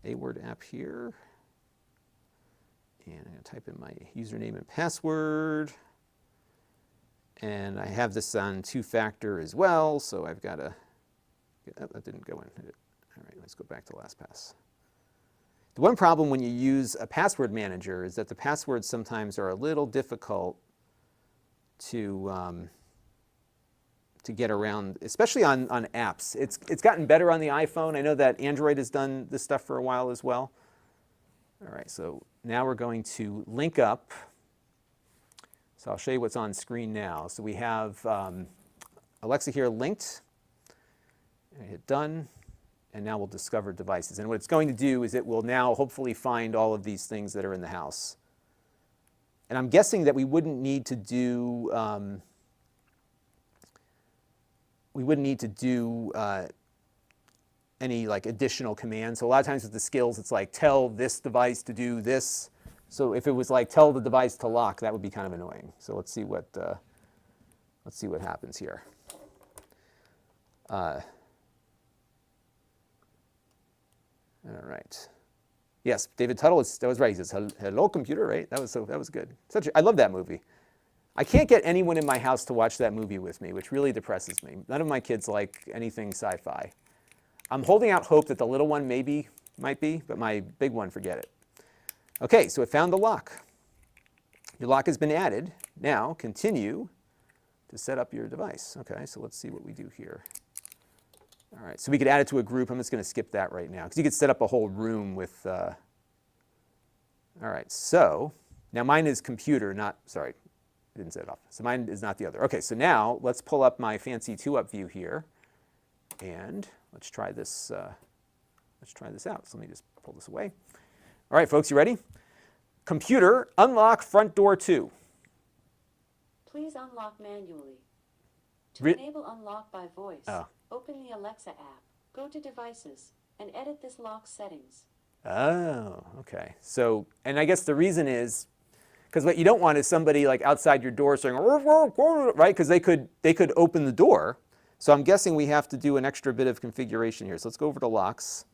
A-word app here. And I'm going to type in my username and password. And I have this on two-factor as well, so I've got to, oh, that didn't go in. All right, let's go back to LastPass. The one problem when you use a password manager is that the passwords sometimes are a little difficult to get around, especially on apps. It's gotten better on the iPhone. I know that Android has done this stuff for a while as well. All right, so now we're going to link up. So I'll show you what's on screen now. So we have Alexa here linked. I hit done. And now we'll discover devices. And what it's going to do is it will now hopefully find all of these things that are in the house. And I'm guessing that we wouldn't need to do any like additional commands. So a lot of times with the skills, it's like tell this device to do this. So if it was like tell the device to lock, that would be kind of annoying. So let's see what happens here. All right. Yes, David Tuttle, that was right. He says, hello, computer, right? That was good. I love that movie. I can't get anyone in my house to watch that movie with me, which really depresses me. None of my kids like anything sci-fi. I'm holding out hope that the little one might be, but my big one, forget it. Okay, so it found the lock. Your lock has been added. Now, continue to set up your device. Okay, so let's see what we do here. All right, so we could add it to a group. I'm just going to skip that right now because you could set up a whole room with. All right, so now mine is computer, not, sorry, I didn't set it off. So mine is not the other. Okay, so now let's pull up my fancy 2-up view here, and let's try this. Let's try this out. So let me just pull this away. All right, folks, you ready? Computer, unlock front door 2. Please unlock manually. To enable unlock by voice, open the Alexa app, go to Devices, and edit this lock settings. Oh, okay. So, and I guess the reason is, because what you don't want is somebody like outside your door saying, right? Because they could open the door. So I'm guessing we have to do an extra bit of configuration here. So let's go over to locks.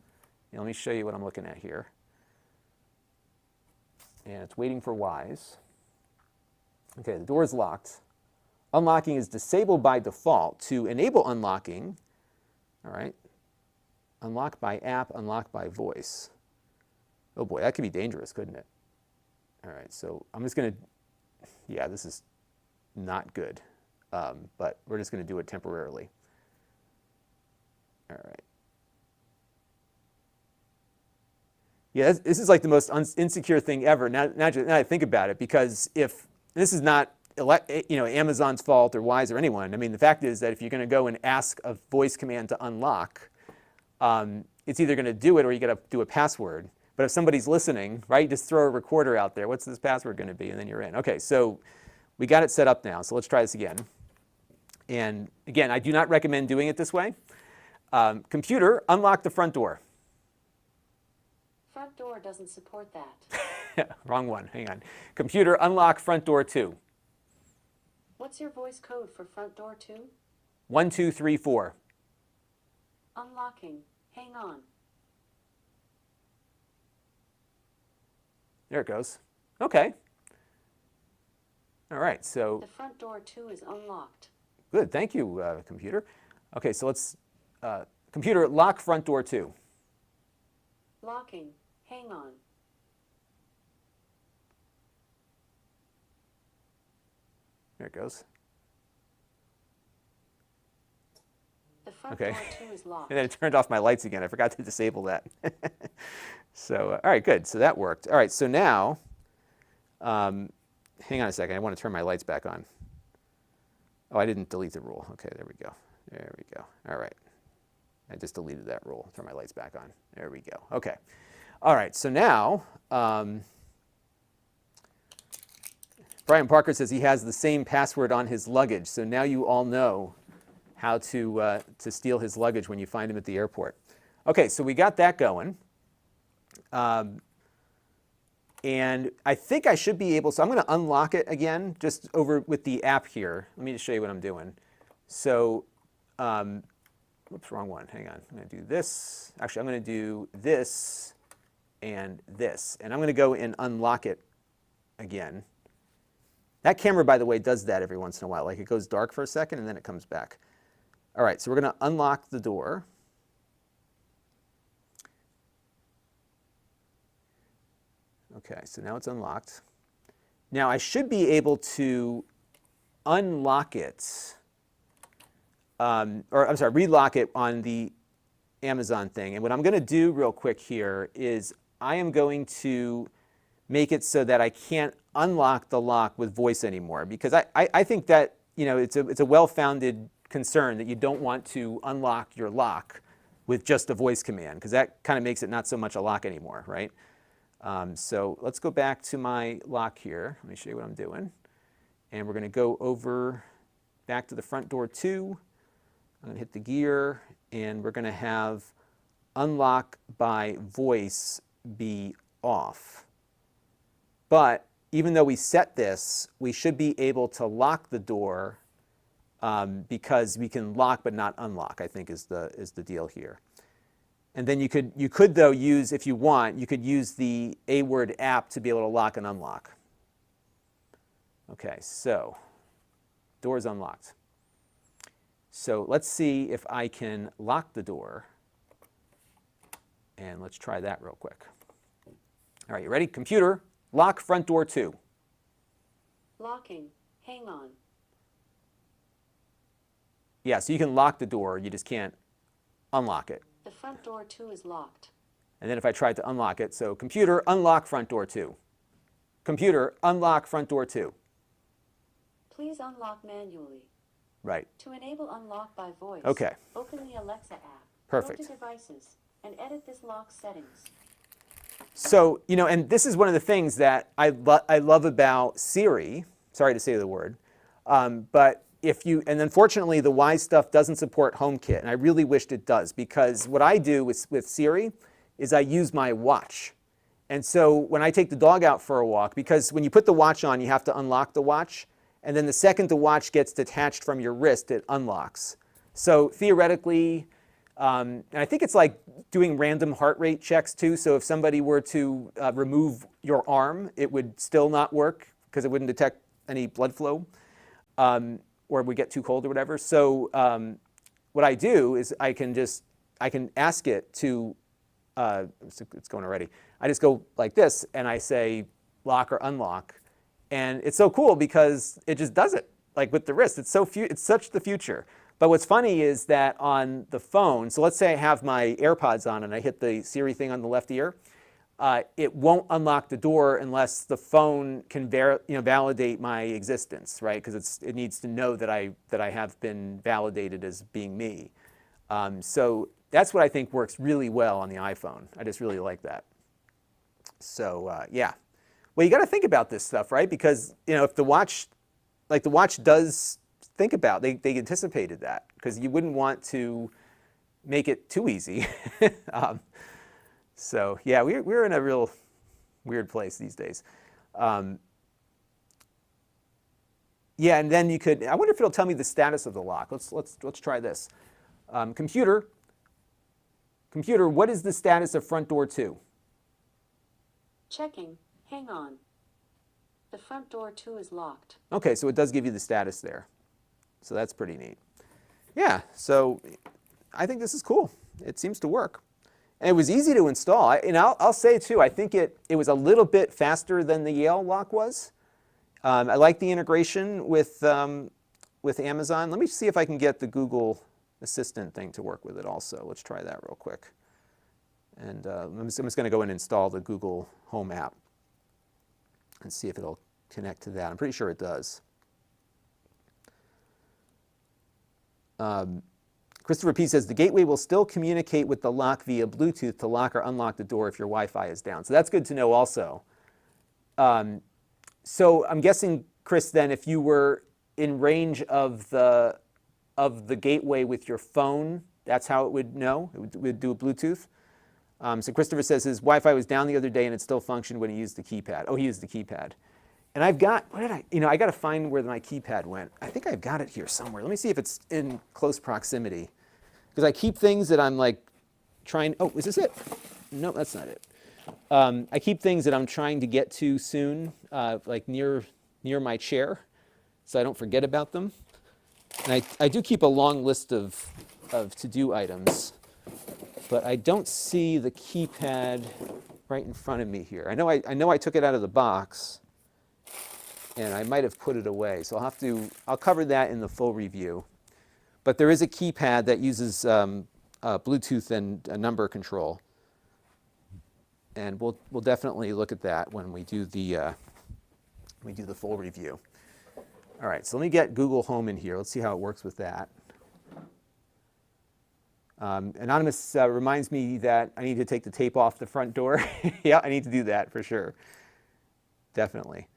And let me show you what I'm looking at here. And it's waiting for Wyze. Okay, the door is locked. Unlocking is disabled by default. To enable unlocking, all right, unlock by app, unlock by voice. Oh boy, that could be dangerous, couldn't it? All right, so I'm just going to, yeah, this is not good, but we're just going to do it temporarily. All right. Yeah, this is like the most insecure thing ever. Now I think about it, because if this is not Amazon's fault or Wyze or anyone. I mean, the fact is that if you're going to go and ask a voice command to unlock, it's either going to do it or you got to do a password. But if somebody's listening, right, just throw a recorder out there. What's this password going to be? And then you're in. Okay, so we got it set up now. So let's try this again. And again, I do not recommend doing it this way. Computer, unlock the front door. Front door doesn't support that. Wrong one. Hang on. Computer, unlock front door 2. What's your voice code for front door 2? 1, 2, 3, 4. Unlocking. Hang on. There it goes. Okay. All right, so. The front door 2 is unlocked. Good, thank you, computer. Okay, so let's, computer, lock front door 2. Locking. Hang on. There it goes. The front Okay. door 2 is locked. And then it turned off my lights again. I forgot to disable that. So, all right, good. So that worked. All right, so now, hang on a second. I want to turn my lights back on. Oh, I didn't delete the rule. Okay, there we go. There we go. All right. I just deleted that rule. Turn my lights back on. There we go. Okay. All right, so now, Brian Parker says he has the same password on his luggage. So now you all know how to steal his luggage when you find him at the airport. Okay, so we got that going. And I think I should be able, so I'm going to unlock it again, just over with the app here. Let me just show you what I'm doing. So, whoops, wrong one. Hang on. I'm going to do this. Actually, I'm going to do this and this. And I'm going to go and unlock it again. That camera, by the way, does that every once in a while. Like it goes dark for a second and then it comes back. All right, so we're going to unlock the door. Okay, so now it's unlocked. Now I should be able to unlock it, or I'm sorry, relock it on the Amazon thing. And what I'm going to do real quick here is I am going to make it so that I can't unlock the lock with voice anymore, because I think that, you know, it's a well-founded concern that you don't want to unlock your lock with just a voice command, because that kind of makes it not so much a lock anymore, right? So let's go back to my lock here. Let me show you what I'm doing. And we're going to go over back to the front door 2. I'm going to hit the gear, and we're going to have unlock by voice be off. But even though we set this, we should be able to lock the door because we can lock but not unlock, I think is the deal here. And then you could though use, if you want, you could use the A-Word app to be able to lock and unlock. Okay, so door's unlocked. So let's see if I can lock the door. And let's try that real quick. All right, you ready? Computer, lock front door 2. Locking. Hang on. Yeah, so you can lock the door, you just can't unlock it. The front door 2 is locked. And then if I tried to unlock it, so computer, unlock front door 2. Computer, unlock front door 2. Please unlock manually. Right. To enable unlock by voice, okay. Open the Alexa app. Perfect. Go to devices and edit this lock settings. So, you know, and this is one of the things that I love about Siri. Sorry to say the word. But if you, and unfortunately the Wyze stuff doesn't support HomeKit, and I really wished it does, because what I do with Siri is I use my watch. And so when I take the dog out for a walk, because when you put the watch on, you have to unlock the watch, and then the second the watch gets detached from your wrist, it unlocks. So theoretically, and I think it's like doing random heart rate checks too, so if somebody were to remove your arm, it would still not work because it wouldn't detect any blood flow. Or it would get too cold or whatever. So what I do is I can ask it to, it's going already. I just go like this and I say lock or unlock. And it's so cool because it just does it, like with the wrist. It's such the future. But what's funny is that on the phone, so let's say I have my AirPods on and I hit the Siri thing on the left ear, it won't unlock the door unless the phone can validate my existence, right? Because it needs to know that I have been validated as being me. So that's what I think works really well on the iPhone. I just really like that. So yeah, well, you got to think about this stuff, right? Because if the watch does think about, they anticipated that, because you wouldn't want to make it too easy. So yeah, we're in a real weird place these days. Yeah, and then I wonder if it'll tell me the status of the lock. Let's try this. Computer, what is the status of front door 2? Checking. Hang on. The front door 2 is locked. Okay, so it does give you the status there. So that's pretty neat. Yeah, so I think this is cool. It seems to work. And it was easy to install. And I'll say too, I think it was a little bit faster than the Yale lock was. I like the integration with Amazon. Let me see if I can get the Google Assistant thing to work with it also. Let's try that real quick. And I'm just going to go and install the Google Home app and see if it'll connect to that. I'm pretty sure it does. Christopher P. says, the gateway will still communicate with the lock via Bluetooth to lock or unlock the door if your Wi-Fi is down. So that's good to know also. So I'm guessing, Chris, then if you were in range of the gateway with your phone, that's how it would know? It would do a Bluetooth? So Christopher says his Wi-Fi was down the other day and it still functioned when he used the keypad. Oh, he used the keypad. And I've got, I got to find where my keypad went. I think I've got it here somewhere. Let me see if it's in close proximity. Because I keep things that I'm like trying, oh, is this it? No, that's not it. I keep things that I'm trying to get to soon, like near my chair, so I don't forget about them. And I do keep a long list of to-do items, but I don't see the keypad right in front of me here. I know I took it out of the box, and I might have put it away, so I'll cover that in the full review. But there is a keypad that uses Bluetooth and number control, and we'll definitely look at that when we do the full review. All right, so let me get Google Home in here. Let's see how it works with that. Anonymous reminds me that I need to take the tape off the front door. Yeah, I need to do that for sure. Definitely.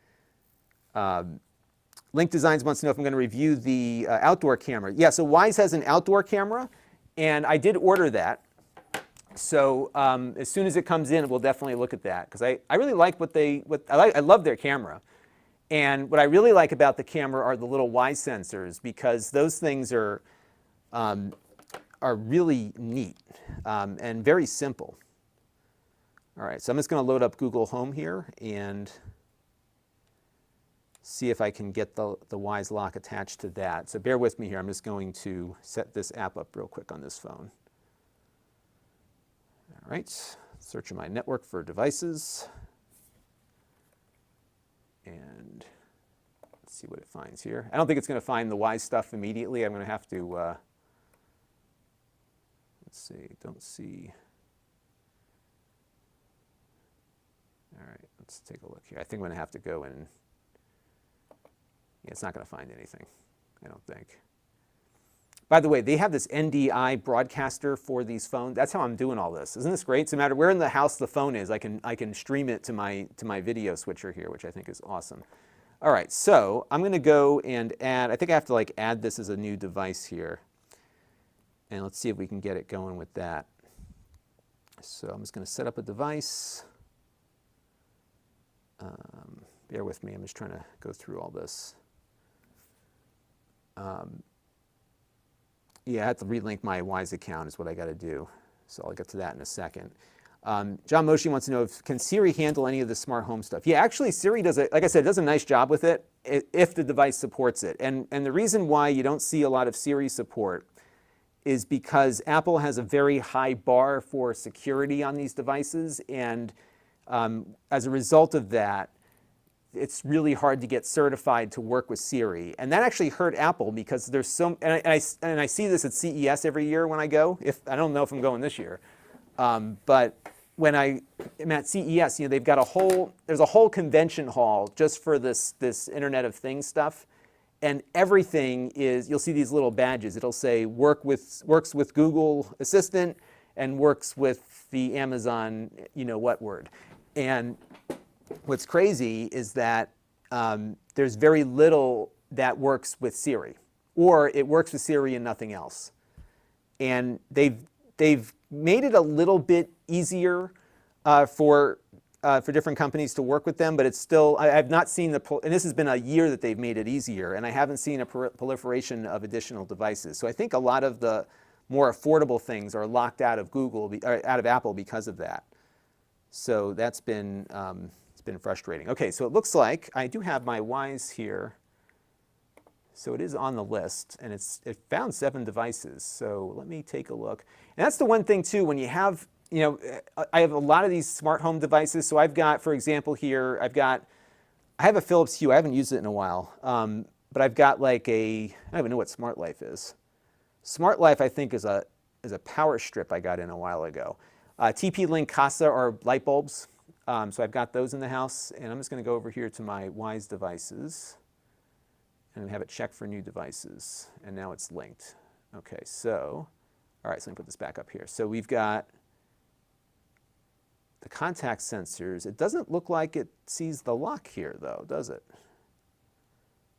Link Designs wants to know if I'm going to review the outdoor camera. Yeah, so Wyze has an outdoor camera, and I did order that. So as soon as it comes in, we'll definitely look at that, because I really like I love their camera. And what I really like about the camera are the little Wyze sensors, because those things are really neat and very simple. All right, so I'm just going to load up Google Home here and see if I can get the Wyze lock attached to that. So bear with me here. I'm just going to set this app up real quick on this phone. All right, searching my network for devices. And let's see what it finds here. I don't think it's going to find the Wyze stuff immediately. I'm going to have to, let's see, don't see. All right, let's take a look here. I think I'm going to have to go and, yeah, it's not going to find anything, I don't think. By the way, they have this NDI broadcaster for these phones. That's how I'm doing all this. Isn't this great? So no matter where in the house the phone is, I can stream it to my video switcher here, which I think is awesome. All right, so I'm going to go and add. I think I have to like add this as a new device here, and let's see if we can get it going with that. So I'm just going to set up a device. Bear with me. I'm just trying to go through all this. Yeah, I have to relink my Wyze account is what I got to do. So I'll get to that in a second. John Moshi wants to know can Siri handle any of the smart home stuff? Yeah, actually Siri does it. Like I said, it does a nice job with it if the device supports it. And the reason why you don't see a lot of Siri support is because Apple has a very high bar for security on these devices. And as a result of that, it's really hard to get certified to work with Siri. And that actually hurt Apple because there's so, and I see this at CES every year when I go. I don't know if I'm going this year. But when I'm at CES, they've got there's a whole convention hall just for this Internet of Things stuff. And everything is, you'll see these little badges. It'll say works with Google Assistant and works with the Amazon, what word. And what's crazy is that there's very little that works with Siri, or it works with Siri and nothing else. And they've made it a little bit easier for different companies to work with them, but it's still, I've not seen and this has been a year that they've made it easier, and I haven't seen a proliferation of additional devices. So I think a lot of the more affordable things are locked out of out of Apple because of that. So that's been frustrating. Okay, so it looks like I do have my Wyze here. So it is on the list, and it found 7 devices. So let me take a look. And that's the one thing too, when you have, I have a lot of these smart home devices. So I've got, for example, here, I have a Philips Hue. I haven't used it in a while, but I've got like I don't even know what Smart Life is. Smart Life, I think, is a power strip I got in a while ago. TP-Link Casa are light bulbs. So I've got those in the house, and I'm just going to go over here to my Wyze devices and have it check for new devices, and now it's linked. Okay, so, all right, so let me put this back up here. So we've got the contact sensors. It doesn't look like it sees the lock here, though, does it?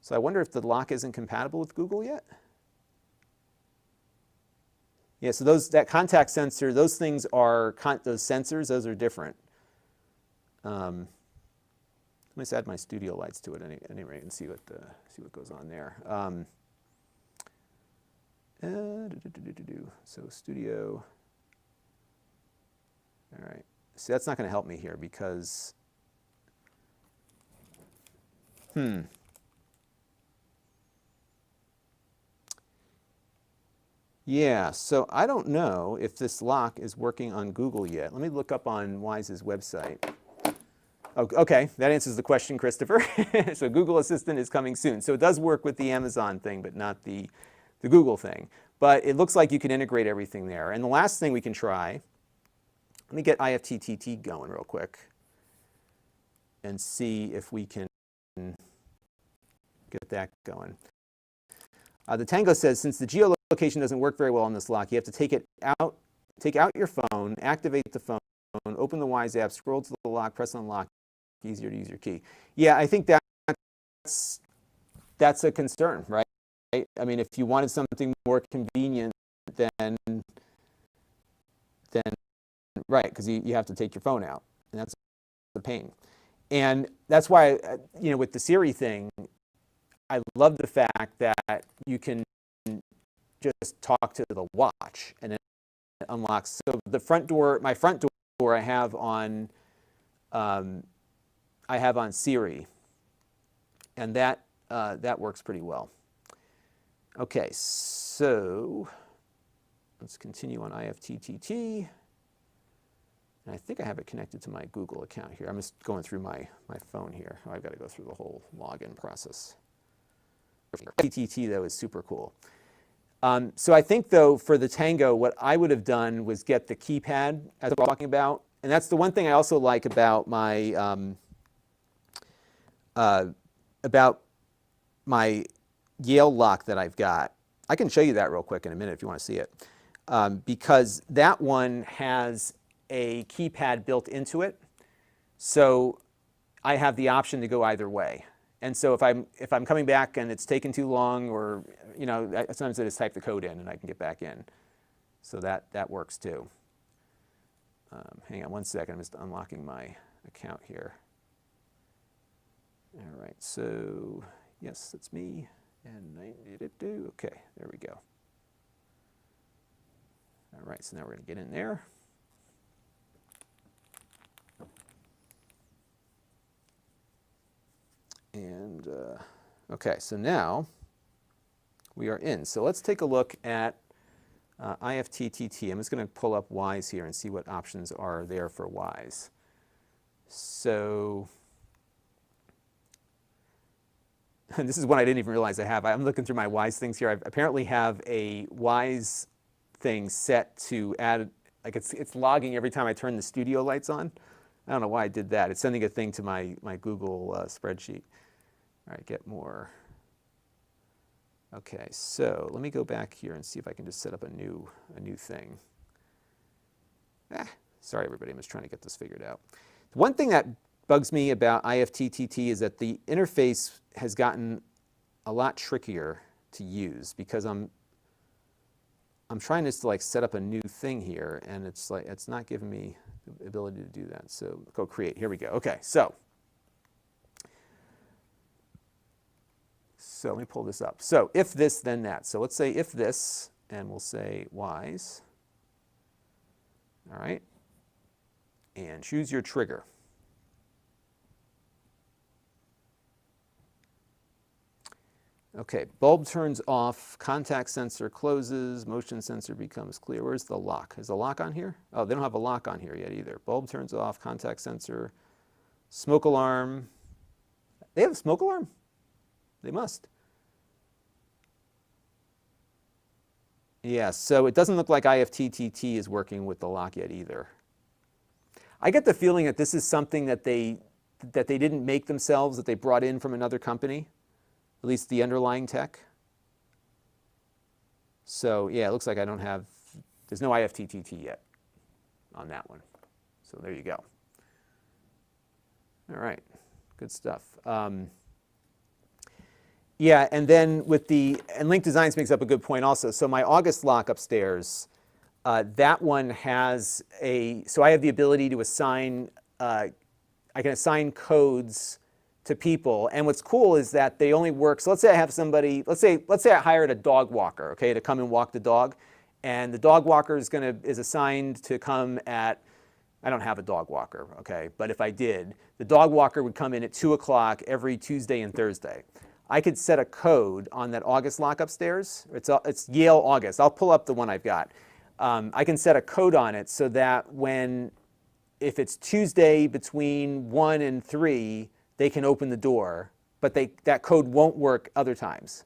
So I wonder if the lock isn't compatible with Google yet. Yeah, so that contact sensor, those things are, those sensors, those are different. Let me just add my studio lights to it anyway and see what goes on there. So studio. All right. So that's not going to help me here because, Yeah, so I don't know if this lock is working on Google yet. Let me look up on Wyze's website. Oh, okay, that answers the question, Christopher. So Google Assistant is coming soon. So it does work with the Amazon thing, but not the Google thing. But it looks like you can integrate everything there. And the last thing we can try, let me get IFTTT going real quick and see if we can get that going. The Tango says, since the geolocation doesn't work very well on this lock, you have to take out your phone, activate the phone, open the Wyze app, scroll to the lock, press unlock, easier to use your key. Yeah, I think that's a concern, right? I mean, if you wanted something more convenient, then right, because you have to take your phone out, and that's the pain. And that's why, with the Siri thing, I love the fact that you can just talk to the watch and it unlocks. So the front door, my front door, I have on Siri, and that works pretty well. Okay, so let's continue on IFTTT. And I think I have it connected to my Google account here. I'm just going through my phone here. I've got to go through the whole login process. IFTTT, though, is super cool. So I think, though, for the Tango, what I would have done was get the keypad, as we're talking about. And that's the one thing I also like about my Yale lock that I've got. I can show you that real quick in a minute if you want to see it. Because that one has a keypad built into it. So I have the option to go either way. And so if I'm coming back and it's taken too long, or sometimes I just type the code in and I can get back in. So that works too. Hang on one second, I'm just unlocking my account here. All right, so yes, that's me. And okay, there we go. All right, so now we're going to get in there. And okay, so now we are in. So let's take a look at IFTTT. I'm just going to pull up Wyze here and see what options are there for Wyze. So and this is one I didn't even realize I have. I'm looking through my Wyze things here. I apparently have a Wyze thing set to add, like it's logging every time I turn the studio lights on. I don't know why I did that. It's sending a thing to my Google spreadsheet. All right, get more. Okay, so let me go back here and see if I can just set up a new thing. Sorry, everybody. I'm just trying to get this figured out. The one thing that bugs me about IFTTT is that the interface has gotten a lot trickier to use because I'm trying just to like set up a new thing here, and it's not giving me the ability to do that. So go create. Here we go. Okay, so let me pull this up. So if this, then that. So let's say if this, and we'll say Wyze. All right, and choose your trigger. Okay, bulb turns off, contact sensor closes, motion sensor becomes clear. Where's the lock? Is the lock on here? Oh, they don't have a lock on here yet either. Bulb turns off, contact sensor, smoke alarm. They have a smoke alarm? They must. Yeah, so it doesn't look like IFTTT is working with the lock yet either. I get the feeling that this is something that they didn't make themselves, that they brought in from another company. At least the underlying tech. So yeah, it looks like there's no IFTTT yet on that one. So there you go. All right, good stuff. Yeah, and then and Link Designs makes up a good point also. So my August lock upstairs, That one has so I have the ability to assign, I can assign codes to people. And what's cool is that they only work, so let's say I have somebody, let's say I hired a dog walker, okay, to come and walk the dog. And the dog walker is assigned to come at, I don't have a dog walker, okay, but if I did, the dog walker would come in at 2 o'clock every Tuesday and Thursday. I could set a code on that August lock upstairs. It's Yale August. I'll pull up the one I've got. I can set a code on it so that if it's Tuesday between 1 and 3, they can open the door, but that code won't work other times.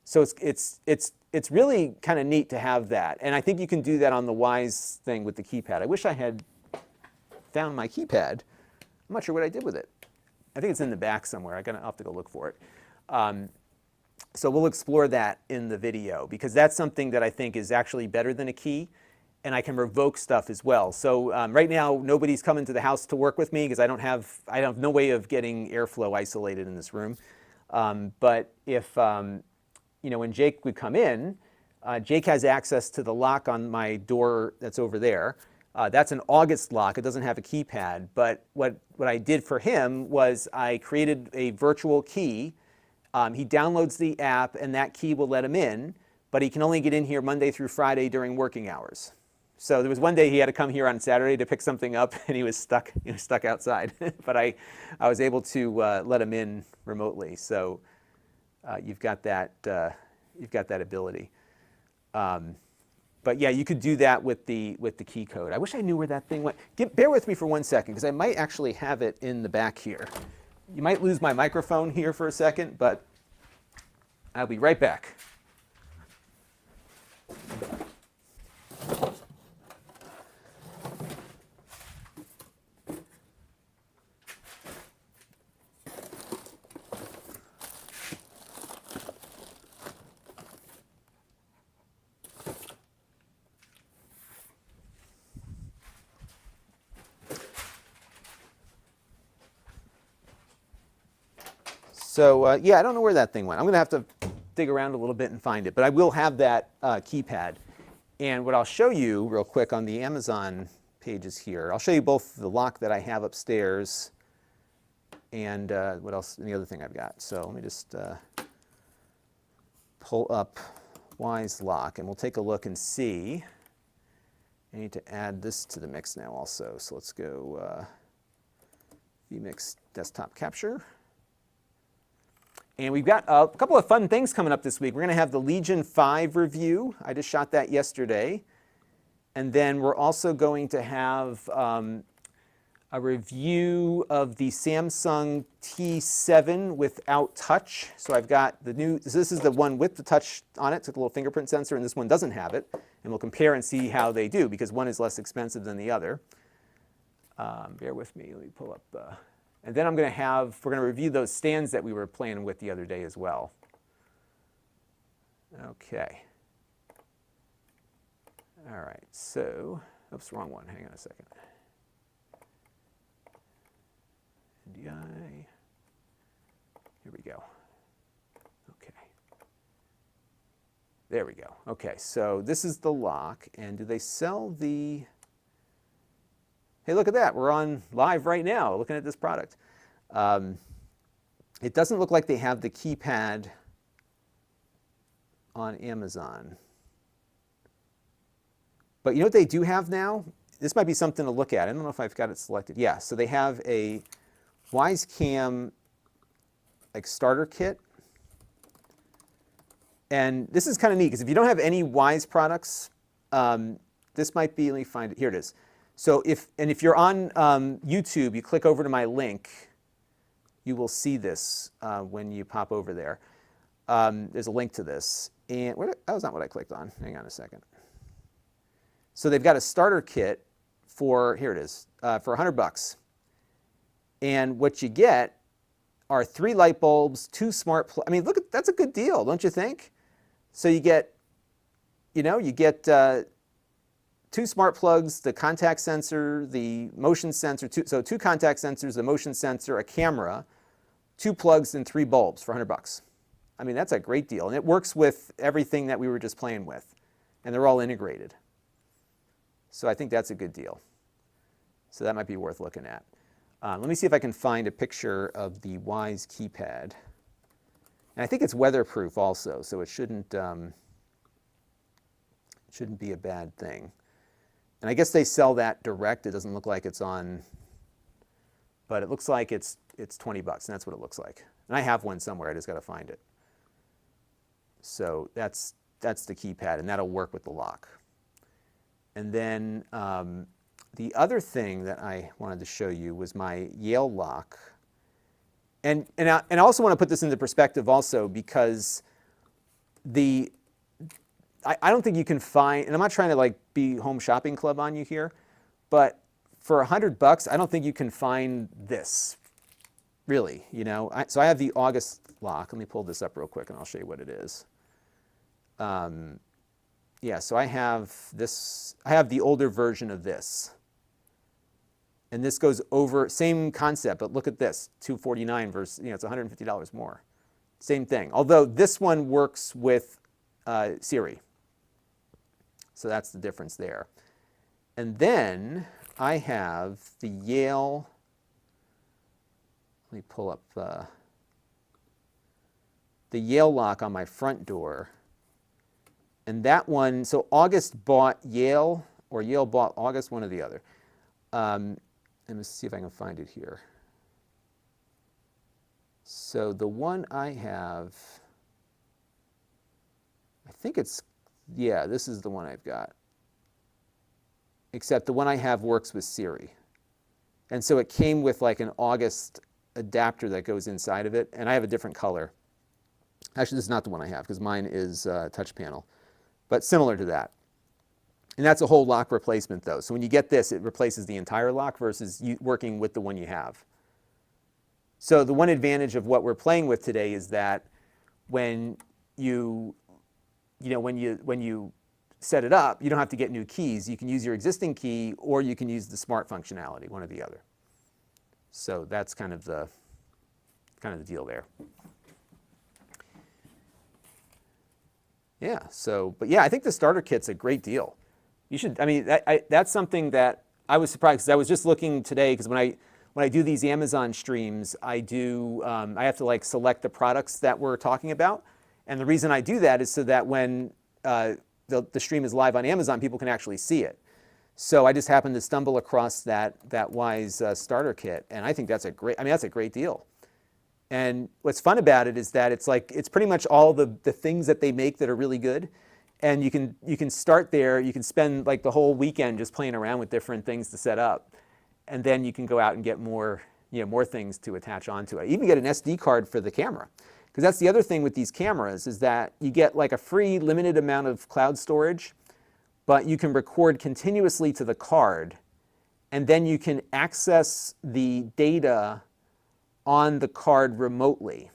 So it's really kind of neat to have that. And I think you can do that on the Wyze thing with the keypad. I wish I had found my keypad. I'm not sure what I did with it. I think it's in the back somewhere. I'll have to go look for it. So we'll explore that in the video, because that's something that I think is actually better than a key, and I can revoke stuff as well. So right now, nobody's coming to the house to work with me because I have no way of getting airflow isolated in this room. But if when Jake would come in, Jake has access to the lock on my door that's over there. That's an August lock. It doesn't have a keypad. But what I did for him was I created a virtual key. He downloads the app, and that key will let him in, but he can only get in here Monday through Friday during working hours. So there was one day he had to come here on Saturday to pick something up, and he was stuck outside. But I was able to let him in remotely. So you've got that ability. But yeah, you could do that with the key code. I wish I knew where that thing went. Bear with me for 1 second, because I might actually have it in the back here. You might lose my microphone here for a second, but I'll be right back. So yeah, I don't know where that thing went. I'm going to have to dig around a little bit and find it, but I will have that keypad. And what I'll show you real quick on the Amazon pages here, I'll show you both the lock that I have upstairs and what else, and the other thing I've got. So let me just pull up Wyze lock, and we'll take a look and see. I need to add this to the mix now also. So let's go vMix desktop capture. And we've got a couple of fun things coming up this week. We're going to have the Legion 5 review. I just shot that yesterday. And then we're also going to have a review of the Samsung T7 without touch. So I've got the new, so this is the one with the touch on it. It's a little fingerprint sensor, and this one doesn't have it. And we'll compare and see how they do, because one is less expensive than the other. Bear with me. Let me pull up. And then we're going to review those stands that we were playing with the other day as well. Okay. All right, so, oops, wrong one. Hang on a second. NDI. Here we go. Okay. There we go. Okay, so this is the lock. And do they sell the... Hey, look at that. We're on live right now looking at this product. It doesn't look like they have the keypad on Amazon. But you know what they do have now? This might be something to look at. I don't know if I've got it selected. Yeah, so they have a WyzeCam starter kit. And this is kind of neat, because if you don't have any Wyze products, this might be, let me find it. Here it is. So if you're on YouTube, you click over to my link, you will see this when you pop over there. There's a link to this. And that was not what I clicked on. Hang on a second. So they've got a starter kit for, here it is, for $100. And what you get are 3 light bulbs, 2 smart plugs. I mean, look, that's a good deal, don't you think? So you get, you get 2 smart plugs, the contact sensor, the motion sensor, so 2 contact sensors, the motion sensor, a camera, 2 plugs, and 3 bulbs for $100. I mean, that's a great deal. And it works with everything that we were just playing with. And they're all integrated. So I think that's a good deal. So that might be worth looking at. Let me see if I can find a picture of the Wyze keypad. And I think it's weatherproof also, so it shouldn't be a bad thing. And I guess they sell that direct. It doesn't look like it's on, but it looks like it's $20, and that's what it looks like. And I have one somewhere. I just got to find it. So that's the keypad, and that'll work with the lock. And then the other thing that I wanted to show you was my Yale lock. And I also want to put this into perspective also, because I don't think you can find, and I'm not trying to like be Home Shopping Club on you here, but for $100, I don't think you can find this, really, you know. So I have the August lock. Let me pull this up real quick and I'll show you what it is. Yeah, so I have this, I have the older version of this. And this goes over, same concept, but look at this, $249 versus, you know, it's $150 more. Same thing, although this one works with Siri. So that's the difference there. And then I have the Yale, let me pull up the Yale lock on my front door. And that one, so August bought Yale, or Yale bought August, one or the other. Let me see if I can find it here. So the one I have, I think it's, yeah, this is the one I've got. Except the one I have works with Siri. And so it came with like an August adapter that goes inside of it, and I have a different color. Actually, this is not the one I have, because mine is touch panel, but similar to that. And that's a whole lock replacement though. So when you get this, it replaces the entire lock versus you working with the one you have. So the one advantage of what we're playing with today is that when you set it up, you don't have to get new keys. You can use your existing key, or you can use the smart functionality, one or the other. So that's kind of the deal there. Yeah, so, but yeah, I think the starter kit's a great deal. You should, I mean, that's something that I was surprised, because I was just looking today, because when I do these Amazon streams, I have to like select the products that we're talking about. And the reason I do that is so that when the stream is live on Amazon, people can actually see it. So I just happened to stumble across that Wyze starter kit, and I think that's a great deal. And what's fun about it is that it's pretty much all the things that they make that are really good. And you can start there. You can spend like the whole weekend just playing around with different things to set up, and then you can go out and get more things to attach onto it. Even get an SD card for the camera, because that's the other thing with these cameras, is that you get like a free limited amount of cloud storage, but you can record continuously to the card, and then you can access the data on the card remotely,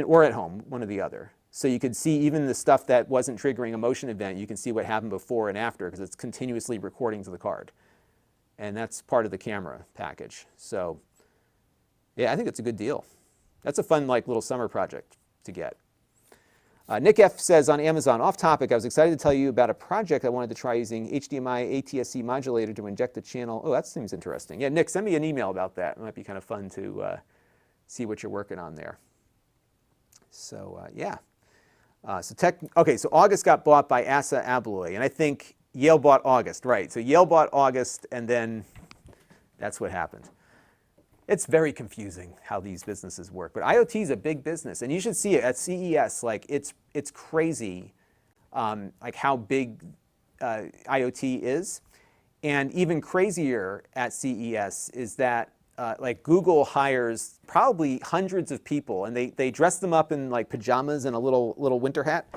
or at home, one or the other. So you could see even the stuff that wasn't triggering a motion event, you can see what happened before and after, because it's continuously recording to the card. And that's part of the camera package. So yeah, I think it's a good deal. That's a fun like little summer project to get. Nick F says on Amazon, off topic, I was excited to tell you about a project I wanted to try using HDMI ATSC modulator to inject the channel. Oh, that seems interesting. Yeah, Nick, send me an email about that. It might be kind of fun to see what you're working on there. So yeah. So August got bought by Assa Abloy, and I think Yale bought August, right? So Yale bought August, and then that's what happened. It's very confusing how these businesses work, but IoT is a big business, and you should see it at CES. Like it's crazy, like how big IoT is, and even crazier at CES is that like Google hires probably hundreds of people, and they dress them up in like pajamas and a little winter hat,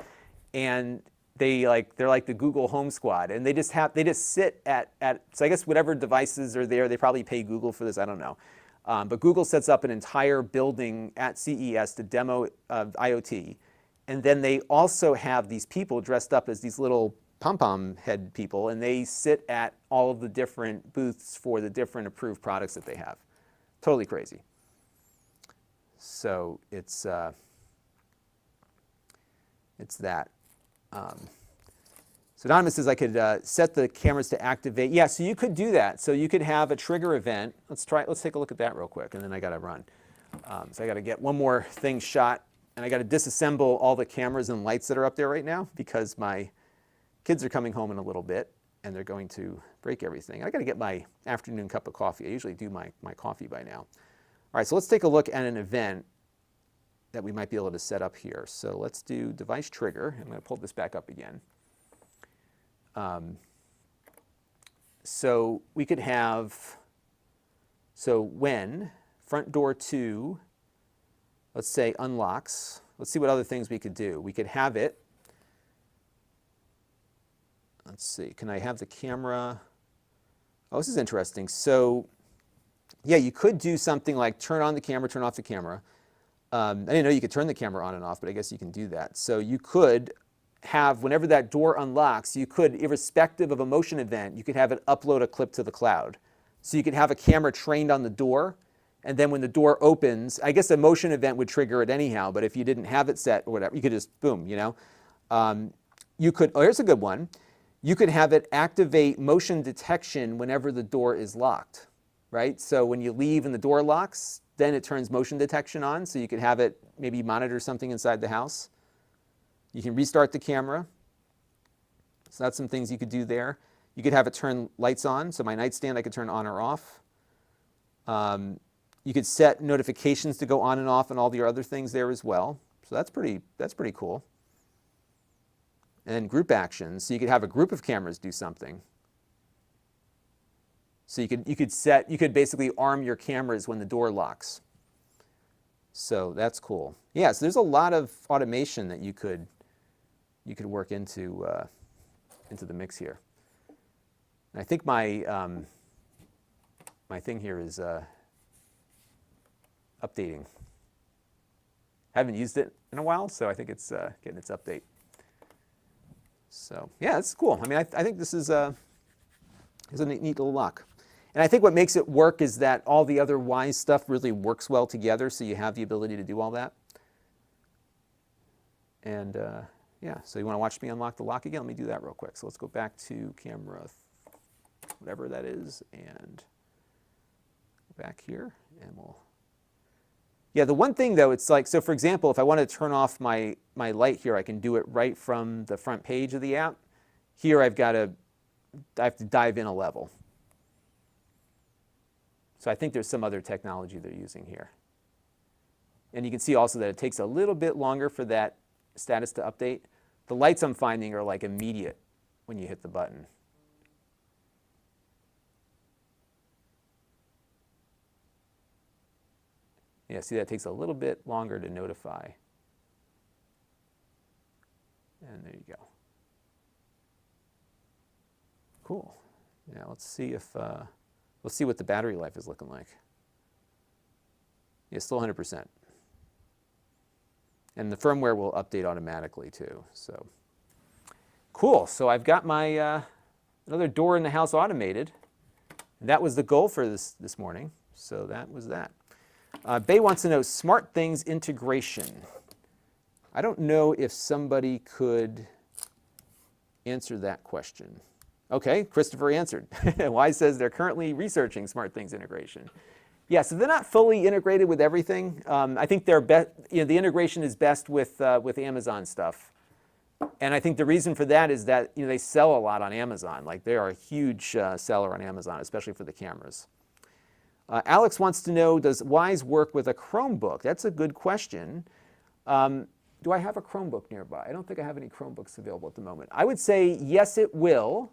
and they're like the Google Home Squad, and they just sit at so I guess whatever devices are there, they probably pay Google for this, I don't know. But Google sets up an entire building at CES to demo IoT, and then they also have these people dressed up as these little pom-pom head people, and they sit at all of the different booths for the different approved products that they have. Totally crazy. So it's that. So Anonymous says I could set the cameras to activate. Yeah, so you could do that. So you could have a trigger event. Let's take a look at that real quick, and then I got to run. So I got to get one more thing shot, and I got to disassemble all the cameras and lights that are up there right now because my kids are coming home in a little bit, and they're going to break everything. I got to get my afternoon cup of coffee. I usually do my coffee by now. All right, so let's take a look at an event that we might be able to set up here. So let's do device trigger. I'm going to pull this back up again. So we could have, so when front door 2, let's say unlocks, let's see what other things we could do. We could have it, let's see, can I have the camera? Oh, this is interesting. So yeah, you could do something like turn on the camera, turn off the camera. I didn't know you could turn the camera on and off, but I guess you can do that. So you could have, whenever that door unlocks, you could, irrespective of a motion event, you could have it upload a clip to the cloud. So you could have a camera trained on the door, and then when the door opens, I guess a motion event would trigger it anyhow, but if you didn't have it set or whatever, you could just, boom, you know. You could, oh, here's a good one. You could have it activate motion detection whenever the door is locked, right? So when you leave and the door locks, then it turns motion detection on, so you could have it maybe monitor something inside the house. You can restart the camera. So that's some things you could do there. You could have it turn lights on, so my nightstand I could turn on or off. You could set notifications to go on and off and all your other things there as well. So that's pretty cool. And then group actions, so you could have a group of cameras do something. So you could basically arm your cameras when the door locks. So that's cool. Yeah, so there's a lot of automation that you could work into the mix here. And I think my my thing here is updating. I haven't used it in a while, so I think it's getting its update. So yeah, it's cool. I mean, I think this is a neat little lock. And I think what makes it work is that all the other Wyze stuff really works well together, so you have the ability to do all that. And yeah, so you want to watch me unlock the lock again? Let me do that real quick. So let's go back to camera, whatever that is, and back here, and we'll... Yeah, the one thing though, it's like, so for example, if I want to turn off my light here, I can do it right from the front page of the app. Here I have to dive in a level. So I think there's some other technology they're using here. And you can see also that it takes a little bit longer for that status to update. The lights I'm finding are like immediate when you hit the button. Yeah, see, that takes a little bit longer to notify. And there you go. Cool. Yeah, let's see if, let's see what the battery life is looking like. Yeah, still 100%. And the firmware will update automatically too. So cool. So I've got my another door in the house automated. And that was the goal for this morning. So that was that. Bay wants to know smart things integration. I don't know if somebody could answer that question. Okay, Christopher answered. Wyze says they're currently researching smart things integration. Yeah, so they're not fully integrated with everything. I think they're the integration is best with Amazon stuff. And I think the reason for that is that they sell a lot on Amazon. Like they are a huge seller on Amazon, especially for the cameras. Alex wants to know, does Wyze work with a Chromebook? That's a good question. Do I have a Chromebook nearby? I don't think I have any Chromebooks available at the moment. I would say yes, it will,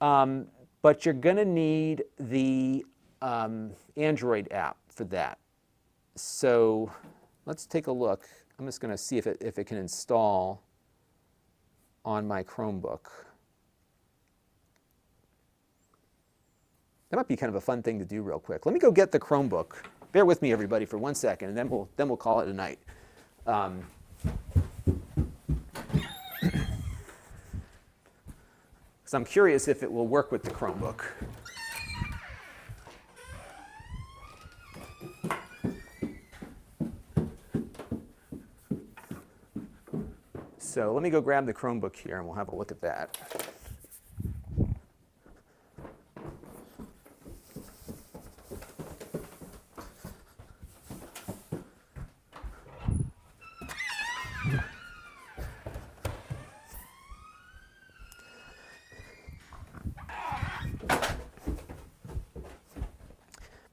but you're going to need the Android app for that. So let's take a look. I'm just going to see if it can install on my Chromebook. That might be kind of a fun thing to do real quick. Let me go get the Chromebook. Bear with me, everybody, for 1 second, and then we'll call it a night. Because I'm curious if it will work with the Chromebook. So let me go grab the Chromebook here and we'll have a look at that.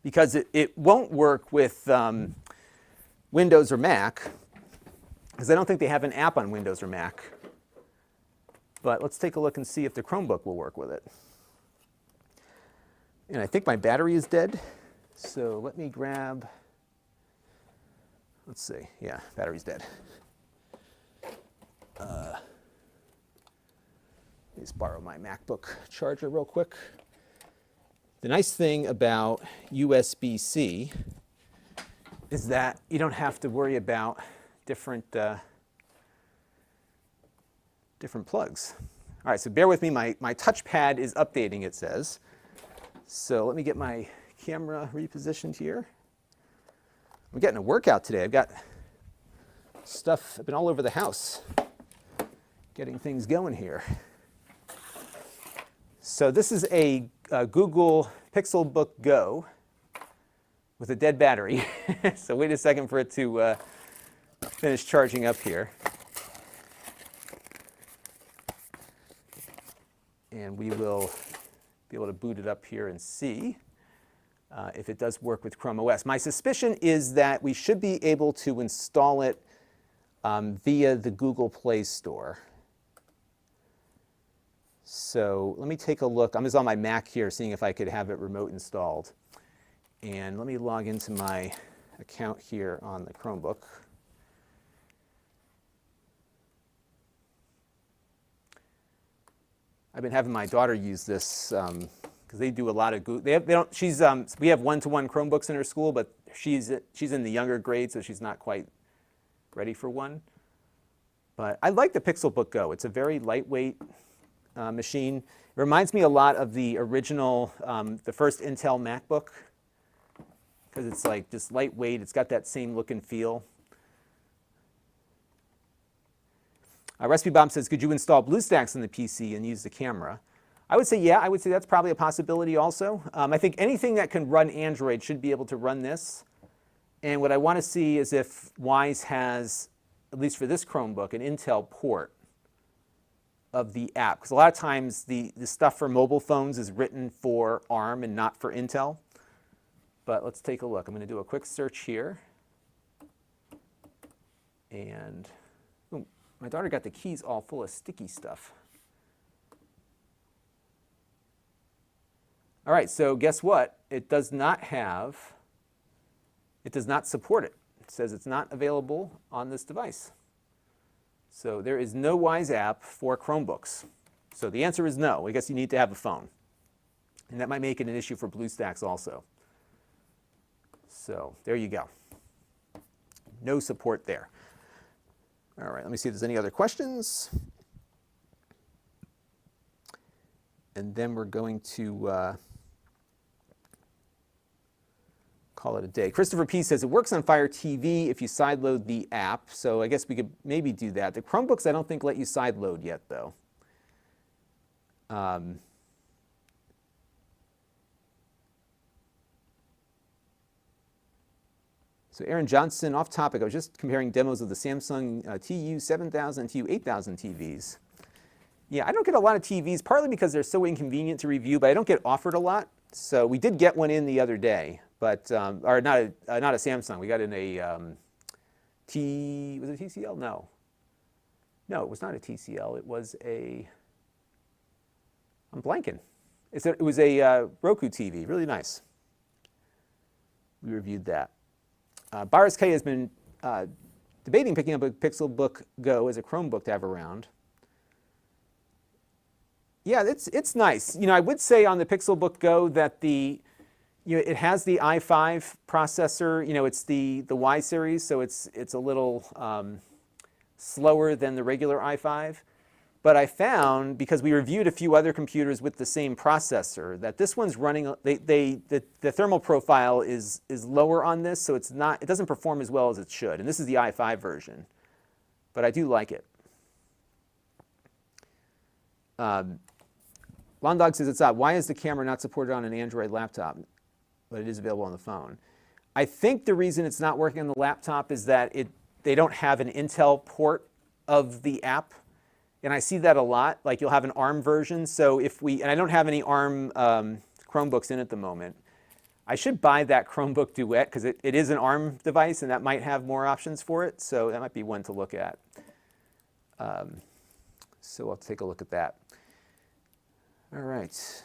Because it won't work with Windows or Mac, because I don't think they have an app on Windows or Mac. But let's take a look and see if the Chromebook will work with it. And I think my battery is dead, so let me grab, let's see, yeah, battery's dead. Let me just borrow my MacBook charger real quick. The nice thing about USB-C is that you don't have to worry about different plugs. All right, so bear with me. My touchpad is updating, it says. So let me get my camera repositioned here. I'm getting a workout today. I've got stuff, I've been all over the house getting things going here. So this is a Google Pixelbook Go with a dead battery. So wait a second for it to finish charging up here. And we will be able to boot it up here and see if it does work with Chrome OS. My suspicion is that we should be able to install it via the Google Play Store. So let me take a look. I'm just on my Mac here, seeing if I could have it remote installed. And let me log into my account here on the Chromebook. I've been having my daughter use this because they do a lot of Google. We have one-to-one Chromebooks in her school, but she's in the younger grade, so she's not quite ready for one. But I like the Pixelbook Go. It's a very lightweight machine. It reminds me a lot of the original, the first Intel MacBook, because it's like just lightweight. It's got that same look and feel. Recipe Bob says, could you install BlueStacks on the PC and use the camera? I would say, yeah, I would say that's probably a possibility also. I think anything that can run Android should be able to run this. And what I want to see is if Wyze has, at least for this Chromebook, an Intel port of the app. Because a lot of times the stuff for mobile phones is written for ARM and not for Intel. But let's take a look. I'm going to do a quick search here. And ooh, my daughter got the keys all full of sticky stuff. All right, so guess what? It does not support it. It says it's not available on this device. So there is no Wyze app for Chromebooks. So the answer is no. I guess you need to have a phone. And that might make it an issue for BlueStacks also. So there you go. No support there. All right, let me see if there's any other questions. And then we're going to call it a day. Christopher P. says, it works on Fire TV if you sideload the app. So I guess we could maybe do that. The Chromebooks I don't think let you sideload yet, though. So Aaron Johnson, off topic, I was just comparing demos of the Samsung TU7000 and TU8000 TVs. Yeah, I don't get a lot of TVs, partly because they're so inconvenient to review, but I don't get offered a lot. So we did get one in the other day, but or not a Samsung. We got in a was it TCL? No. No, it was not a TCL. It was a, I'm blanking. It was a Roku TV, really nice. We reviewed that. Boris K has been debating picking up a Pixelbook Go as a Chromebook to have around. Yeah, it's nice. You know, I would say on the Pixelbook Go that it has the i5 processor. You know, it's the Y series, so it's a little slower than the regular i5. But I found, because we reviewed a few other computers with the same processor, that this one's running, the thermal profile is lower on this, so it doesn't perform as well as it should. And this is the i5 version. But I do like it. Londog says it's odd. Why is the camera not supported on an Android laptop, but it is available on the phone? I think the reason it's not working on the laptop is that they don't have an Intel port of the app. And I see that a lot. Like you'll have an ARM version. So and I don't have any ARM Chromebooks in at the moment. I should buy that Chromebook Duet because it is an ARM device and that might have more options for it. So that might be one to look at. So I'll take a look at that. All right.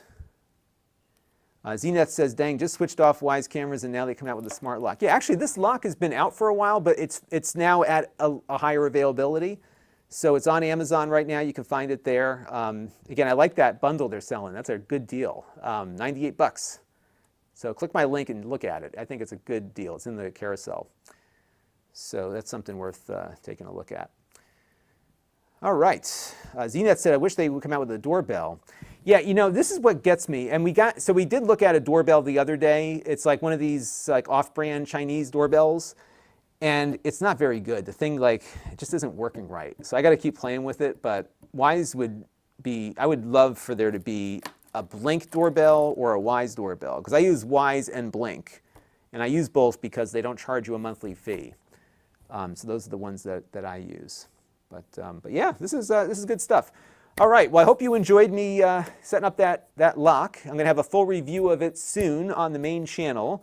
Znet says, dang, just switched off Wyze cameras and now they come out with a smart lock. Yeah, actually this lock has been out for a while, but it's now at a higher availability. So it's on Amazon right now. You can find it there. Again, I like that bundle they're selling. That's a good deal. $98. So click my link and look at it. I think it's a good deal. It's in the carousel. So that's something worth taking a look at. All right. Znet said, I wish they would come out with a doorbell. Yeah, you know, this is what gets me. And we did look at a doorbell the other day. It's like one of these like off-brand Chinese doorbells. And it's not very good. The thing, like, it just isn't working right. So I got to keep playing with it. But Wyze I would love for there to be a Blink doorbell or a Wyze doorbell. Because I use Wyze and Blink. And I use both because they don't charge you a monthly fee. So those are the ones that I use. But yeah, this is good stuff. All right, well, I hope you enjoyed me setting up that lock. I'm going to have a full review of it soon on the main channel.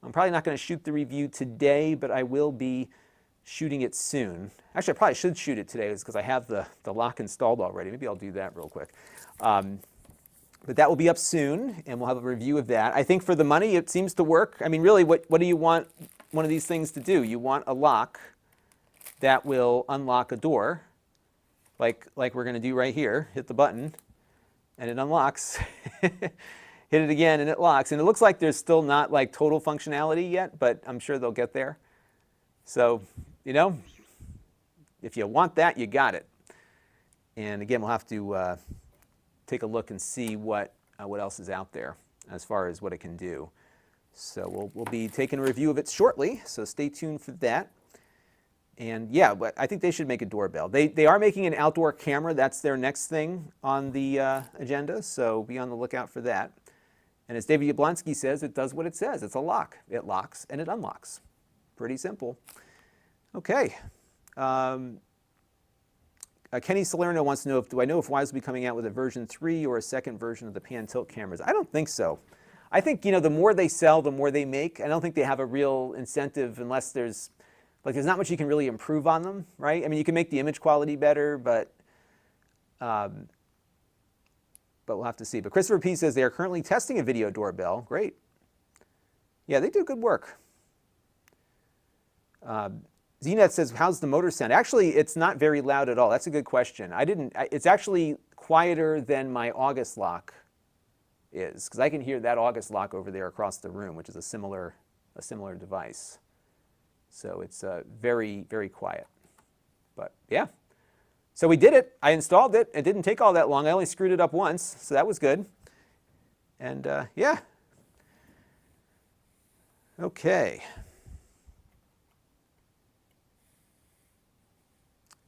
I'm probably not going to shoot the review today, but I will be shooting it soon. Actually, I probably should shoot it today because I have the lock installed already. Maybe I'll do that real quick. But that will be up soon, and we'll have a review of that. I think for the money, it seems to work. I mean, really, what do you want one of these things to do? You want a lock that will unlock a door, like we're going to do right here. Hit the button, and it unlocks. Hit it again, and it locks. And it looks like there's still not like total functionality yet, but I'm sure they'll get there. So, you know, if you want that, you got it. And again, we'll have to take a look and see what else is out there as far as what it can do. So we'll be taking a review of it shortly, so stay tuned for that. And yeah, but I think they should make a doorbell. They are making an outdoor camera. That's their next thing on the agenda, so be on the lookout for that. And as David Yablonsky says, it does what it says. It's a lock. It locks and it unlocks. Pretty simple. Okay. Kenny Salerno wants to know, do I know if Wyze will be coming out with a version 3 or a second version of the pan tilt cameras? I don't think so. I think, you know, the more they sell, the more they make. I don't think they have a real incentive unless there's not much you can really improve on them, right? I mean, you can make the image quality better, but we'll have to see. But Christopher P. says they are currently testing a video doorbell. Great. Yeah, they do good work. Znet says, how's the motor sound? Actually, it's not very loud at all. That's a good question. It's actually quieter than my August lock is, because I can hear that August lock over there across the room, which is a similar device. So it's very, very quiet. But yeah. So we did it. I installed it. It didn't take all that long. I only screwed it up once, so that was good. And yeah. Okay.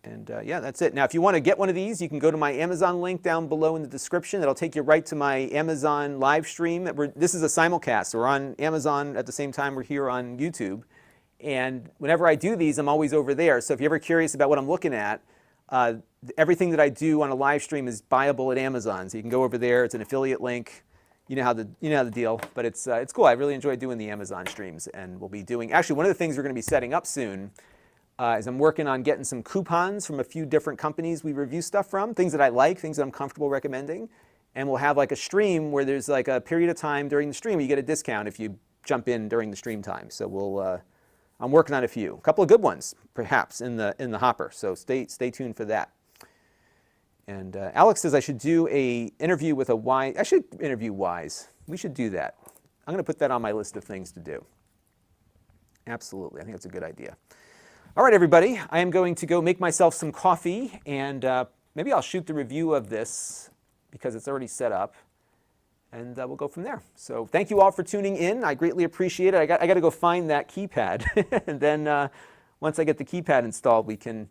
And yeah, that's it. Now, if you want to get one of these, you can go to my Amazon link down below in the description. That'll take you right to my Amazon live stream. This is a simulcast. So we're on Amazon at the same time we're here on YouTube. And whenever I do these, I'm always over there. So if you're ever curious about what I'm looking at, everything that I do on a live stream is buyable at Amazon. So you can go over there. It's an affiliate link. You know how the deal. But it's cool. I really enjoy doing the Amazon streams. And we'll be doing, actually, one of the things we're going to be setting up soon is I'm working on getting some coupons from a few different companies we review stuff from, things that I like, things that I'm comfortable recommending. And we'll have like a stream where there's like a period of time during the stream where you get a discount if you jump in during the stream time. So I'm working on a couple of good ones, perhaps, in the hopper. So stay tuned for that. And Alex says I should do a interview with I should interview Wyze. We should do that. I'm going to put that on my list of things to do. Absolutely. I think that's a good idea. All right, everybody. I am going to go make myself some coffee, and maybe I'll shoot the review of this because it's already set up. And we'll go from there. So thank you all for tuning in. I greatly appreciate it. I got to go find that keypad. And then once I get the keypad installed, we can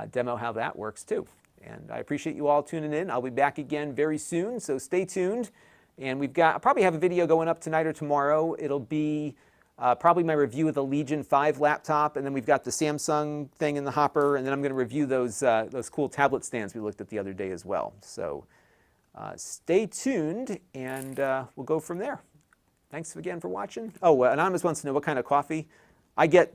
demo how that works too. And I appreciate you all tuning in. I'll be back again very soon, so stay tuned. And I'll probably have a video going up tonight or tomorrow. It'll be probably my review of the Legion 5 laptop, and then we've got the Samsung thing in the hopper, and then I'm going to review those cool tablet stands we looked at the other day as well. So stay tuned, and we'll go from there. Thanks again for watching. Oh, Anonymous wants to know what kind of coffee. I get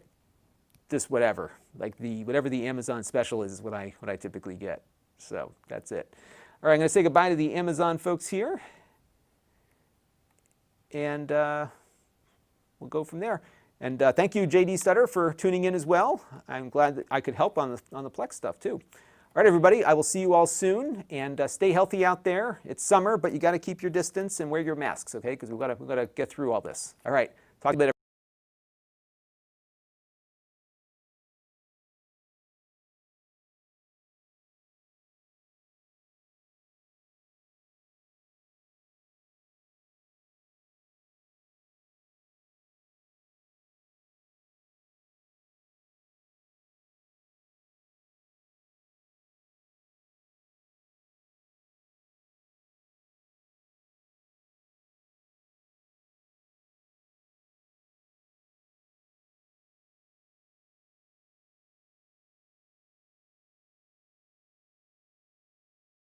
this whatever, like whatever the Amazon special is what I typically get. So that's it. All right, I'm going to say goodbye to the Amazon folks here, and we'll go from there. And thank you, JD Stutter, for tuning in as well. I'm glad that I could help on the Plex stuff too. All right, everybody, I will see you all soon, and stay healthy out there. It's summer, but you got to keep your distance and wear your masks, okay? Because we've got to get through all this. All right, talk to you later.